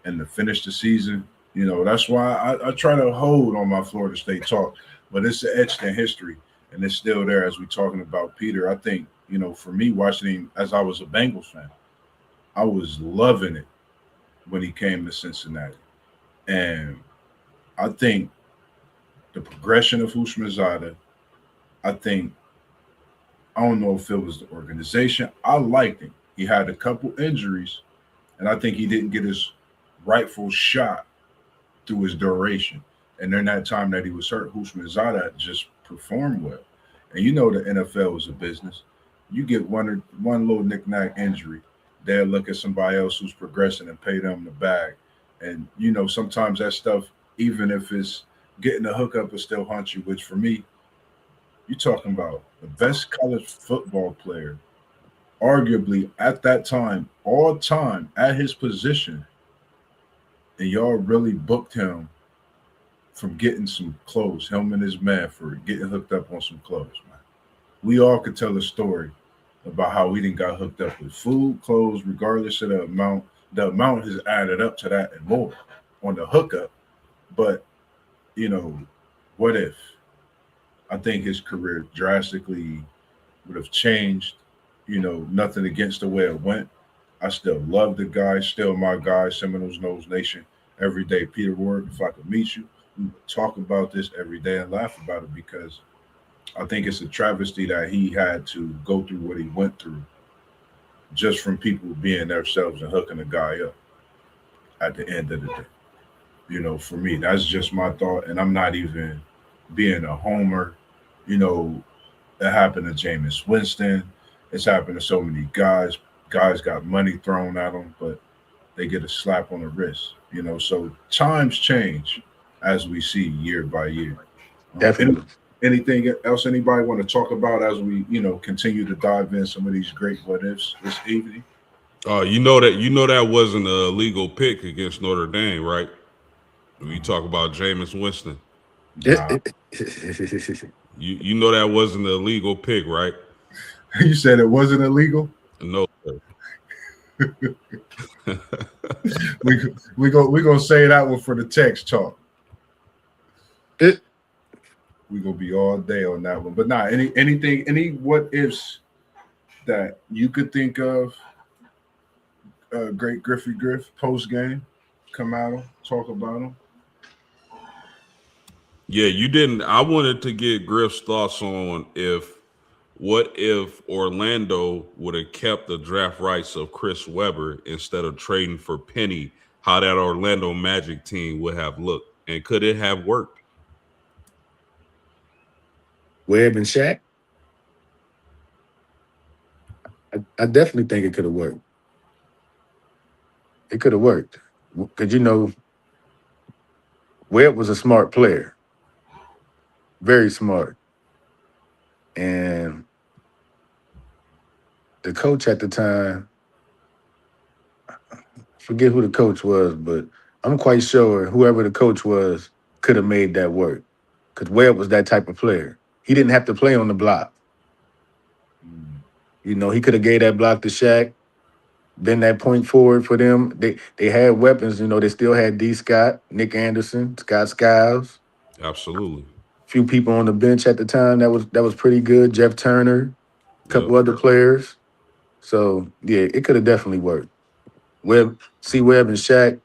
and to finish the season. You know, that's why I try to hold on my Florida State talk, but it's etched in history and it's still there as we talking about Peter. I think, you know, for me, watching him as I was a Bengals fan, I was loving it when he came to Cincinnati. And I think the progression of Houshmandzadeh, I think, I don't know if it was the organization. I liked him. He had a couple injuries, and I think he didn't get his rightful shot through his duration. And during that time that he was hurt, Houshmandzadeh just performed well. And you know the NFL is a business. You get one little knick-knack injury, they'll look at somebody else who's progressing and pay them the bag. And, you know, sometimes that stuff, even if it's getting a hookup, will still haunt you, which for me, you're talking about the best college football player, arguably at that time, all time, at his position, and y'all really booked him from getting some clothes, him and his man for getting hooked up on some clothes, man. We all could tell a story about how we didn't got hooked up with food, clothes, regardless of the amount. The amount has added up to that and more on the hookup. But, you know, what if? I think his career drastically would have changed. You know, nothing against the way it went. I still love the guy, still my guy, Seminoles Nose Nation, every day. Peter Ward, if I could meet you, we would talk about this every day and laugh about it because I think it's a travesty that he had to go through what he went through just from people being themselves and hooking a guy up at the end of the day. You know, for me, that's just my thought. And I'm not even being a homer. You know, it happened to Jameis Winston. It's happened to so many guys. Guys got money thrown at them, but they get a slap on the wrist. You know, so times change as we see year by year. Definitely. Anything else anybody want to talk about as we, you know, continue to dive in some of these great what ifs this evening? You know that wasn't a legal pick against Notre Dame, right? We talk about Jameis Winston. Nah. You know that wasn't a legal pick, right? You said it wasn't illegal? No, sir. we gonna say that one for the text talk. We gonna be all day on that one. But nah, any what ifs that you could think of, great Griffey Griff post game, come out them, talk about them. Yeah, you didn't. I wanted to get Griff's thoughts on what if Orlando would have kept the draft rights of Chris Webber instead of trading for Penny, how that Orlando Magic team would have looked, and could it have worked? Webb and Shaq? I definitely think it could have worked. It could have worked. Because, you know, Webb was a smart player. Very smart. And the coach at the time, forget who the coach was, but I'm quite sure whoever the coach was could have made that work. because Webb was that type of player. He didn't have to play on the block. You know, he could have gave that block to Shaq, been that point forward for them. They had weapons. You know, they still had D. Scott, Nick Anderson, Scott Skiles. Absolutely. Few people on the bench at the time that was pretty good. Jeff Turner, a couple other players. So yeah, it could have definitely worked. Webb and Shaq,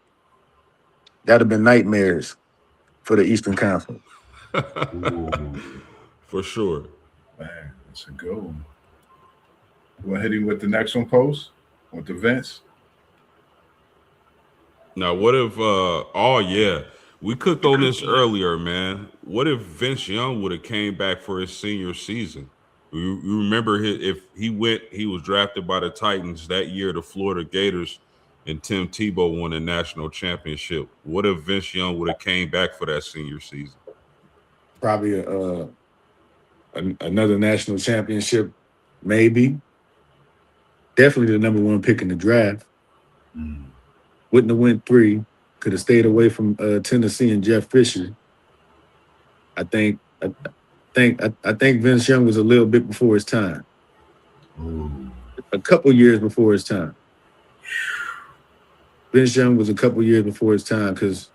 that'd have been nightmares for the Eastern Conference. For sure. Man, that's a good one. We'll hit him with the next one, post with the Vince. Now, what if? We cooked on this earlier, man. What if Vince Young would have came back for his senior season? You remember if he was drafted by the Titans that year, the Florida Gators, and Tim Tebow won a national championship. What if Vince Young would have came back for that senior season? Probably another national championship, maybe. Definitely the number one pick in the draft. Wouldn't have went 3. Could have stayed away from Tennessee and Jeff Fisher. I think Vince Young was a little bit before his time. A couple years before his time. Vince Young was a couple years before his time because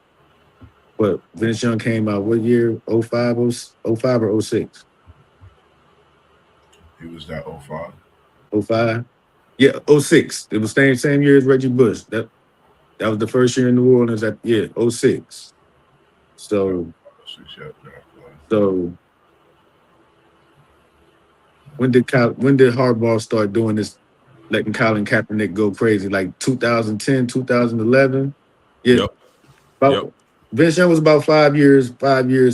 Vince Young came out what year? 05 or 06? He was that 05. 05? Yeah, 06. It was same year as Reggie Bush. That was the first year in New Orleans. 06. So when did Harbaugh start doing this, letting Colin Kaepernick go crazy? Like 2010, 2011? Yeah. Vince Young was about 5 years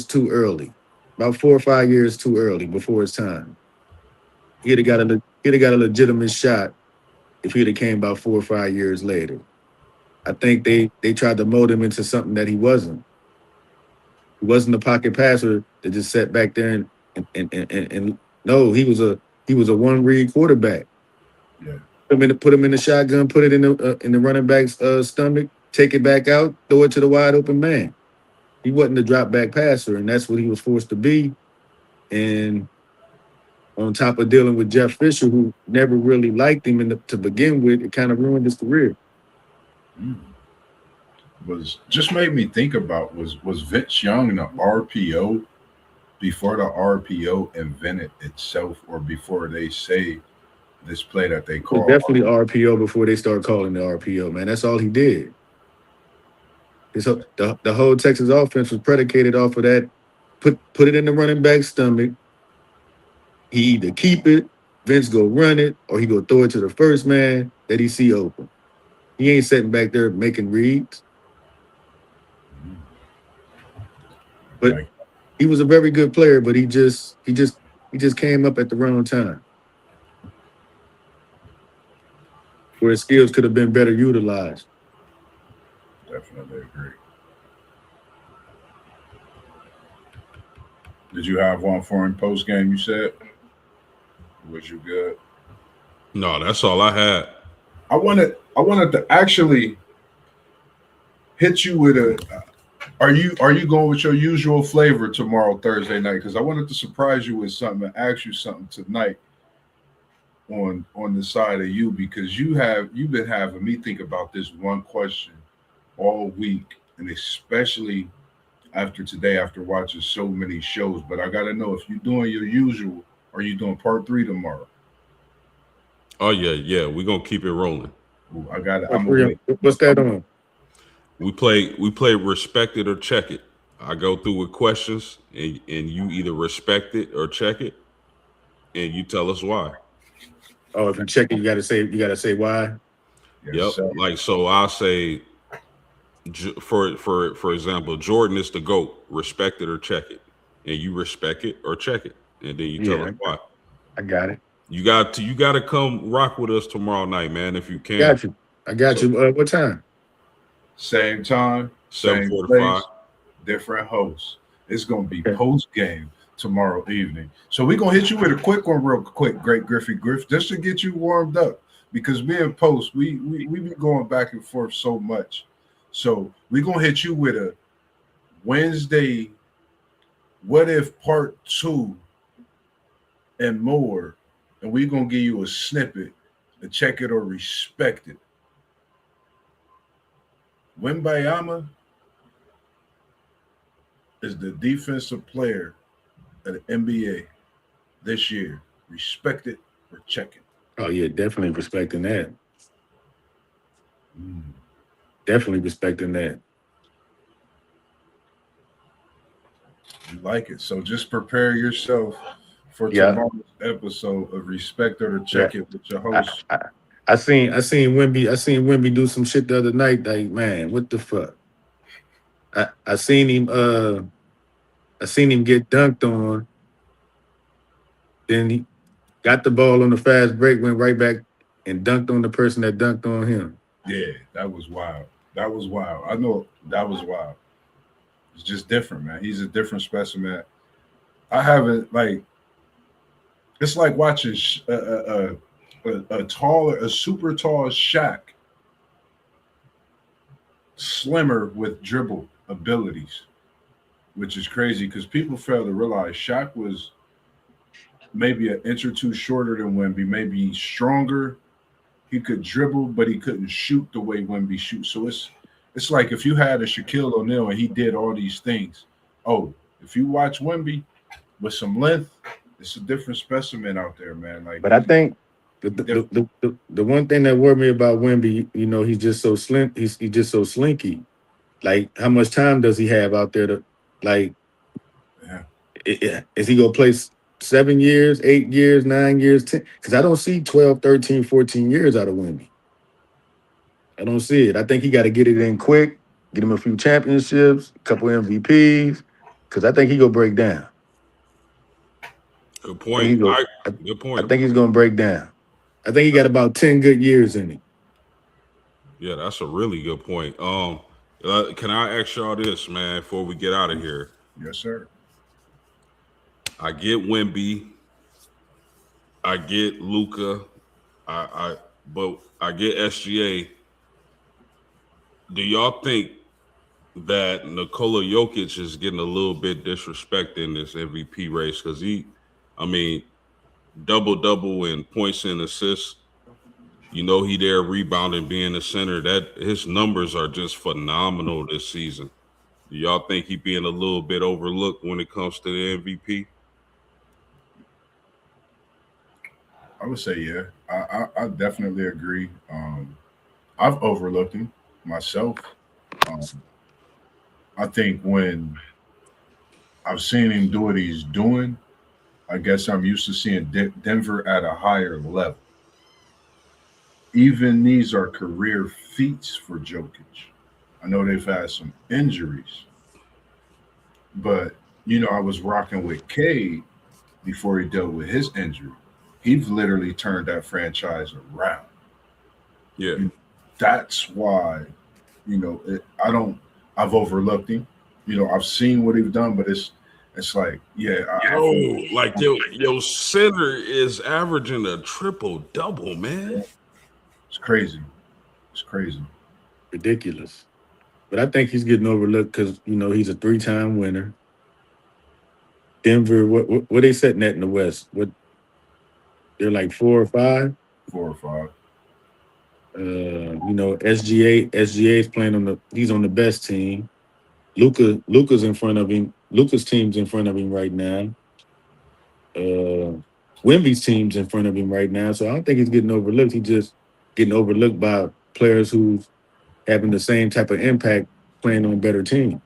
too early. About 4 or 5 years too early before his time. He'd have got a legitimate shot if he'd have came about 4 or 5 years later. I think they tried to mold him into something that he wasn't. He wasn't a pocket passer that just sat back there and no, he was a one read quarterback. Yeah. Put him in the shotgun, put it in the running back's stomach, take it back out, throw it to the wide open man. He wasn't a drop back passer, and that's what he was forced to be. And on top of dealing with Jeff Fisher, who never really liked him to begin with, it kind of ruined his career. Was just made me think about was Vince Young in the RPO before the RPO invented itself, or before they say this play that they call? Definitely RPO before they start calling the RPO, man. That's all he did. The whole Texas offense was predicated off of that. Put it in the running back's stomach. He either keep it, Vince go run it, or he go throw it to the first man that he see open. He ain't sitting back there making reads. But he was a very good player, but he just came up at the wrong time, where his skills could have been better utilized. Definitely agree. Did you have one for him post game? You said, was you good? No, that's all I had. I wanted to actually hit you with a. Are you going with your usual flavor tomorrow, Thursday night? Because I wanted to surprise you with something and ask you something tonight on the side of you, because you've been having me think about this one question all week, and especially after today, after watching so many shows. But I got to know if you're doing your usual, or are you doing part 3 tomorrow? Oh yeah, we're gonna keep it rolling. Ooh, I got it. What's that on? We play respect it or check it. I go through with questions, and you either respect it or check it, and you tell us why. Oh, if you check it, you gotta say why. Yes, yep. Like, so I'll say, for example, Jordan is the GOAT. Respect it or check it, and you respect it or check it, and then you tell us why. I got it. You got to come rock with us tomorrow night, man, if you can. I got you. What time? Same time, 7:45. Different hosts. It's gonna be post game tomorrow evening. So we're gonna hit you with a quick one, real quick, Great Griff, just to get you warmed up, because me and Post, we be going back and forth so much. So we're gonna hit you with a Wednesday What if part 2 and more, and we're gonna give you a snippet to check it or respect it? Wembayama is the defensive player of the NBA this year. Respect it or check it. Oh yeah, definitely respecting that. Mm. Definitely respecting that. You like it. So just prepare yourself for Yeah, tomorrow's episode of Respect It or yeah. Check It with your host. I seen Wimby do some shit the other night. Like, man, what the fuck? I seen him get dunked on. Then he got the ball on the fast break, went right back and dunked on the person that dunked on him. Yeah, that was wild. That was wild. I know that was wild. It's just different, man. He's a different specimen. I haven't like. It's like watching a super tall Shaq, slimmer with dribble abilities, which is crazy because people fail to realize Shaq was maybe an inch or two shorter than Wemby, maybe stronger. He could dribble, but he couldn't shoot the way Wemby shoots. So it's like if you had a Shaquille O'Neal and he did all these things. Oh, if you watch Wemby with some length, it's a different specimen out there, man. Like, but I think the one thing that worried me about Wemby, he's just so slim. He's just so slinky. Like, how much time does he have out there to, like, yeah. Is he gonna play 7 years, 8 years, 9 years, 10? Because I don't see 12, 13, 14 years out of Wemby. I don't see it. I think he got to get it in quick, get him a few championships, a couple MVPs, because I think he gonna break down. Good point. Good point. I think he's gonna break down. I think he got about 10 good years in him. Yeah, that's a really good point. Can I ask y'all this, man, before we get out of here? Yes, sir. I get Wemby. I get Luka. But I get SGA. Do y'all think that Nikola Jokic is getting a little bit disrespected in this MVP race? Because he double in points and assists. He there rebounding, being the center. That his numbers are just phenomenal this season. Do y'all think he being a little bit overlooked when it comes to the MVP? I would say yeah. I definitely agree. I've overlooked him myself. I think when I've seen him do what he's doing, I guess I'm used to seeing Denver at a higher level. Even these are career feats for Jokic. I know they've had some injuries, but I was rocking with Cade before he dealt with his injury. He's literally turned that franchise around. Yeah, that's why I've overlooked him. I've seen what he's done, but it's like, yeah. Your center is averaging a triple-double, man. It's crazy. It's crazy. Ridiculous. But I think he's getting overlooked because, he's a 3-time winner. Denver, what they setting at in the West? What, they're like 4 or 5? 4 or 5. SGA's playing he's on the best team. Luka's in front of him. Luka's team's in front of him right now. Wemby's team's in front of him right now. So I don't think he's getting overlooked. He's just getting overlooked by players who's having the same type of impact playing on a better team.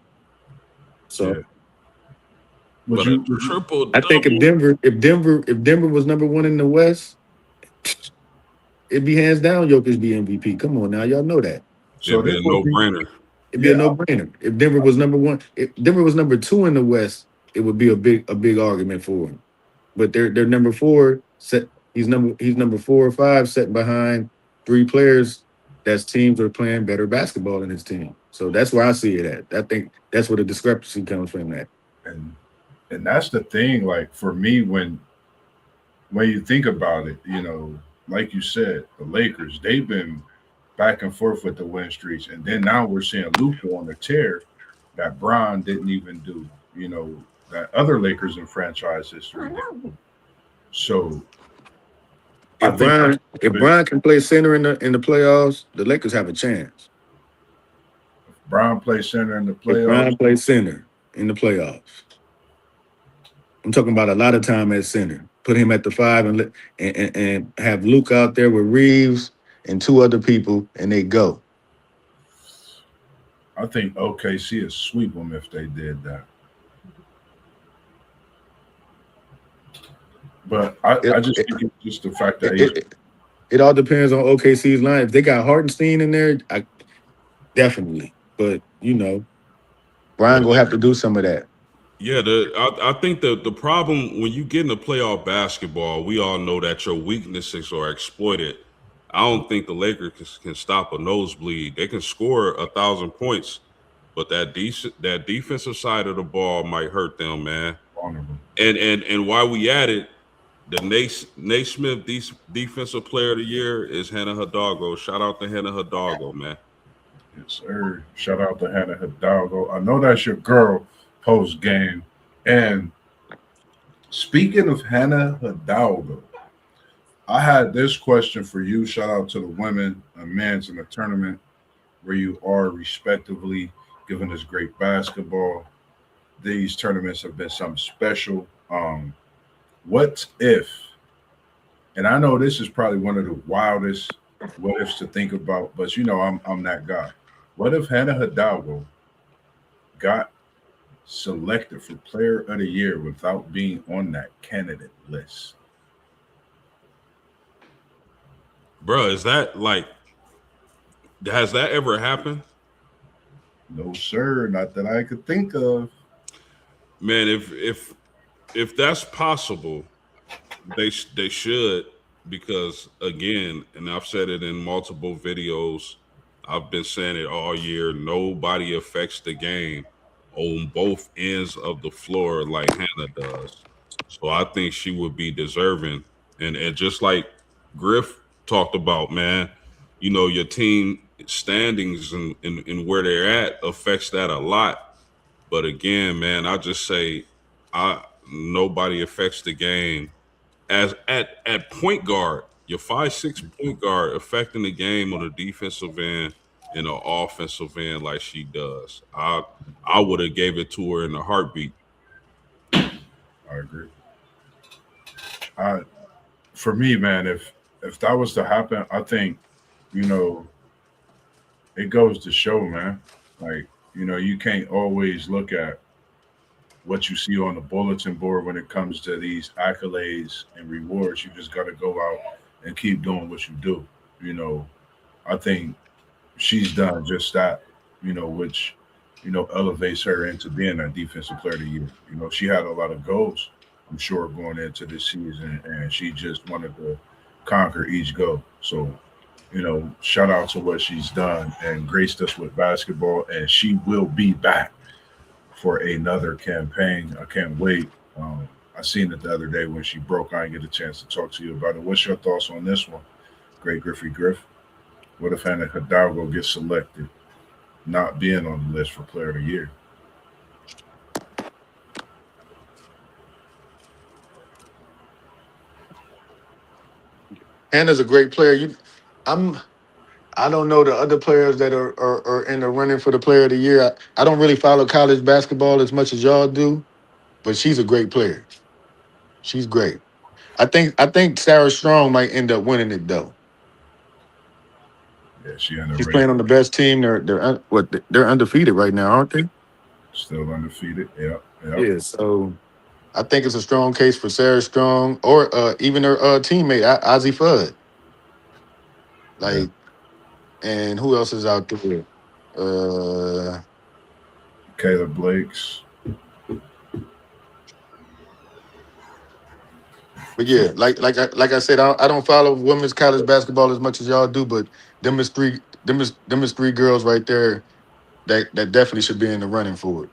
So yeah. Triple-double. I think if Denver was number 1 in the West, it'd be hands down Jokic be MVP. Come on now, y'all know that. So it'd be a no-brainer. It'd be a no-brainer. If Denver was number 1, if Denver was number 2 in the West, it would be a big argument for him. But they're number 4. He's number 4 or 5, set behind 3 players that's teams are playing better basketball than his team. So that's where I see it at. I think that's where the discrepancy comes from. That and that's the thing. Like for me, when you think about it, like you said, the Lakers, they've been back and forth with the win streaks, and then now we're seeing Luka on the tear that Bron didn't even do. that other Lakers in franchise history did. So if Brian can play center in the playoffs, the Lakers have a chance. Brown plays center in the playoffs. If Brian plays center in the playoffs. I'm talking about a lot of time at center. Put him at the 5 and have Luke out there with Reeves and 2 other people, and they go. I think OKC would sweep them if they did that. But I just think it's just the fact that it all depends on OKC's line. If they got Hartenstein in there, definitely. But Brian gonna have to do some of that. Yeah, I think the problem when you get into playoff basketball, we all know that your weaknesses are exploited. I don't think the Lakers can stop a nosebleed. They can score 1,000 points, but that defensive side of the ball might hurt them, man. Vulnerable. And while we at it, the Naismith Defensive Player of the Year is Hannah Hidalgo. Shout out to Hannah Hidalgo, man. Yes, sir. Shout out to Hannah Hidalgo. I know that's your girl post game. And speaking of Hannah Hidalgo, I had this question for you. Shout out to the women and men's in the tournament where you are respectively, giving us great basketball. These tournaments have been something special. What if, and I know this is probably one of the wildest what ifs to think about, but I'm that guy. What if Hannah Hidalgo got selected for Player of the Year without being on that candidate list? Bro, is that has that ever happened? No, sir. Not that I could think of. Man, if that's possible, they should, because again, and I've said it in multiple videos, I've been saying it all year, nobody affects the game on both ends of the floor like Hannah does. So I think she would be deserving. And just like Griff talked about, man, your team standings and where they're at affects that a lot. But again, man, I just say nobody affects the game as at point guard. Your 5'6" point guard affecting the game on the defensive end and the offensive end like she does. I would have gave it to her in a heartbeat. I agree. For me, man, if that was to happen, I think, it goes to show, man. Like, you can't always look at what you see on the bulletin board when it comes to these accolades and rewards. You just got to go out and keep doing what you do. I think she's done just that, which, elevates her into being a defensive player of the year. She had a lot of goals, I'm sure, going into this season, and she just wanted to conquer each goal. So, shout out to what she's done and graced us with basketball, and she will be back for another campaign. I can't wait. I seen it the other day when she broke. I didn't get a chance to talk to you about it. What's your thoughts on this one, Great Griffey Griff? What if Hannah Hidalgo gets selected, not being on the list for Player of the Year? Hannah's a great player. I don't know the other players that are in the running for the Player of the Year. I don't really follow college basketball as much as y'all do, but she's a great player. She's great. I think Sarah Strong might end up winning it though. Yeah, she's playing on the best team. They're undefeated right now, aren't they? Still undefeated. Yeah. Yeah. So I think it's a strong case for Sarah Strong or even her teammate Ozzie Fudd. And who else is out there? Caleb Blakes. But yeah, like I said, I don't follow women's college basketball as much as y'all do, but them is three girls right there that definitely should be in the running for it.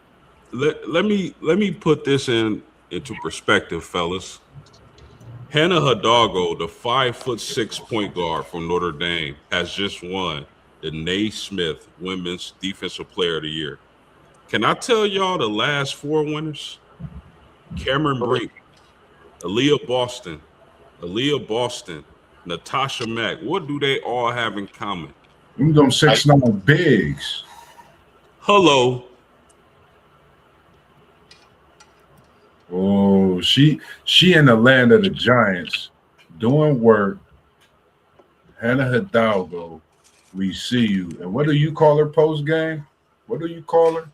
Let me put this into perspective, fellas. Hannah Hidalgo, the 5'6" point guard from Notre Dame, has just won the Naismith Women's Defensive Player of the Year. Can I tell y'all the last 4 winners? Cameron Brink, Aaliyah Boston, Natasha Mack. What do they all have in common? Them 6'9" bigs. Hello. Oh, she in the land of the giants, doing work. Hannah Hidalgo, we see you. And what do you call her post game? What do you call her?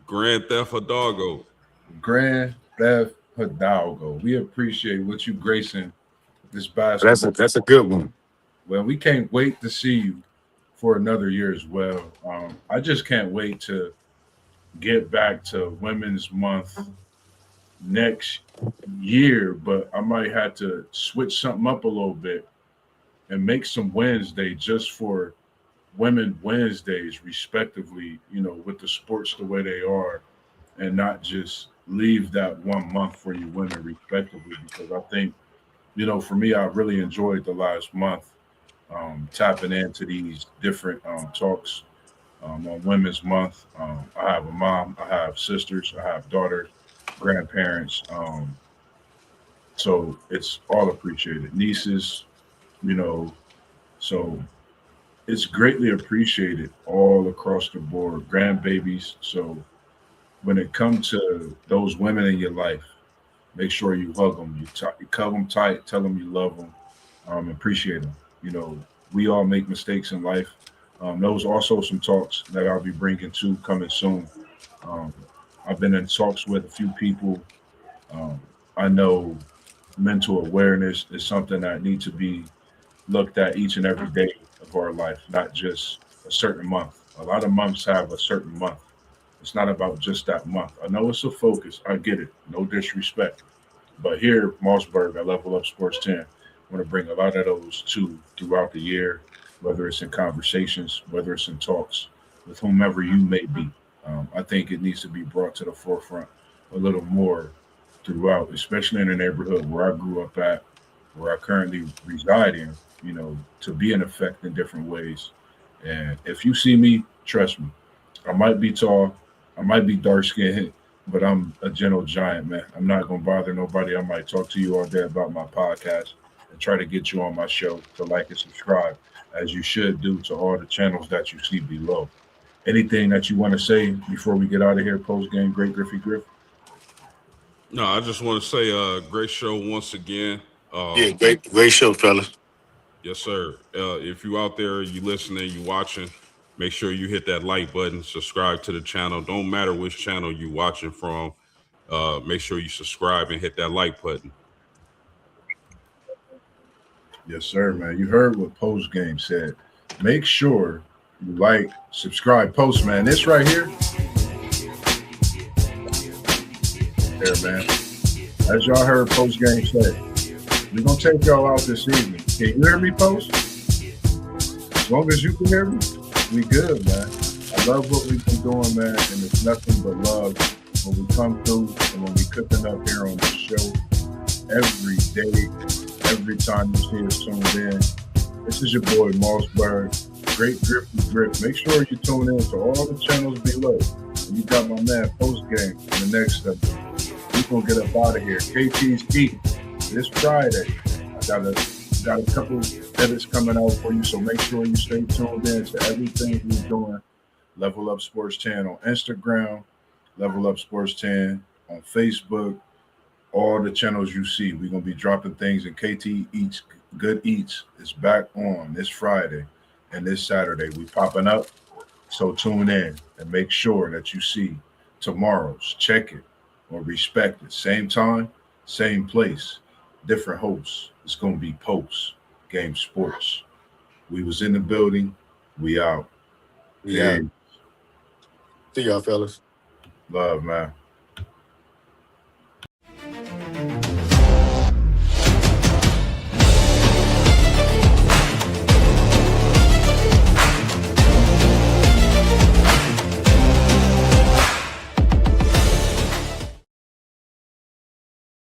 Grand Theft Hidalgo. Grand Theft Hidalgo. We appreciate what you gracing this basketball. That's a good one. Well, we can't wait to see you for another year as well. I just can't wait to get back to Women's Month next year, but I might have to switch something up a little bit and make some Wednesday just for Women Wednesdays, respectively, with the sports the way they are, and not just leave that 1 month for you women, respectively, because I think, for me, I really enjoyed the last month tapping into these different talks on Women's Month. I have a mom, I have sisters, I have daughters, grandparents. So it's all appreciated. Nieces, so it's greatly appreciated all across the board. Grandbabies. So when it comes to those women in your life, make sure you hug them, you hug them tight, tell them you love them, appreciate them. We all make mistakes in life. Those also some talks that I'll be bringing to coming soon. I've been in talks with a few people. I know mental awareness is something that needs to be looked at each and every day of our life, not just a certain month. A lot of months have a certain month. It's not about just that month. I know it's a focus. I get it. No disrespect. But here, MossBurgh at Level Up Sports 10, I want to bring a lot of those too throughout the year, whether it's in conversations, whether it's in talks with whomever you may be. I think it needs to be brought to the forefront a little more throughout, especially in the neighborhood where I grew up at, where I currently reside in, to be an effect in different ways. And if you see me, trust me, I might be tall, I might be dark skinned, but I'm a gentle giant, man. I'm not going to bother nobody. I might talk to you all day about my podcast and try to get you on my show to like and subscribe, as you should do to all the channels that you see below. Anything that you want to say before we get out of here post game, Great Griffey Griff? No, I just want to say great show once again. Yeah, great show, fellas. Yes, sir. If you out there, you listening, you watching, make sure you hit that like button, subscribe to the channel. Don't matter which channel you watching from. Make sure you subscribe and hit that like button. Yes, sir, man. You heard what Post Game said. Make sure you like, subscribe, post, man. This right here. There, man. As y'all heard Post Game say, we're going to take y'all out this evening. Can you hear me, Post? As long as you can hear me, we good, man. I love what we've been doing, man, and it's nothing but love when we come through and when we cooking up here on the show every day, every time you see us tuned in. This is your boy, MossBurgh. Great Griffy Grip. Make sure you tune in to all the channels below. And you got my man, Post Game, in the next step. We're going to get up out of here. KT's Eat this Friday. I got a couple edits coming out for you, so make sure you stay tuned in to everything we're doing. Level Up Sports 10 on Instagram, Level Up Sports 10 on Facebook, all the channels you see. We're going to be dropping things, and KT Eats Good Eats is back on this Friday and this Saturday. We popping up, so tune in and make sure that you see tomorrow's. Check it or respect it. Same time, same place, different hosts. It's going to be Post Game Sports. We was in the building. We out. Yeah. See y'all, fellas. Love, man.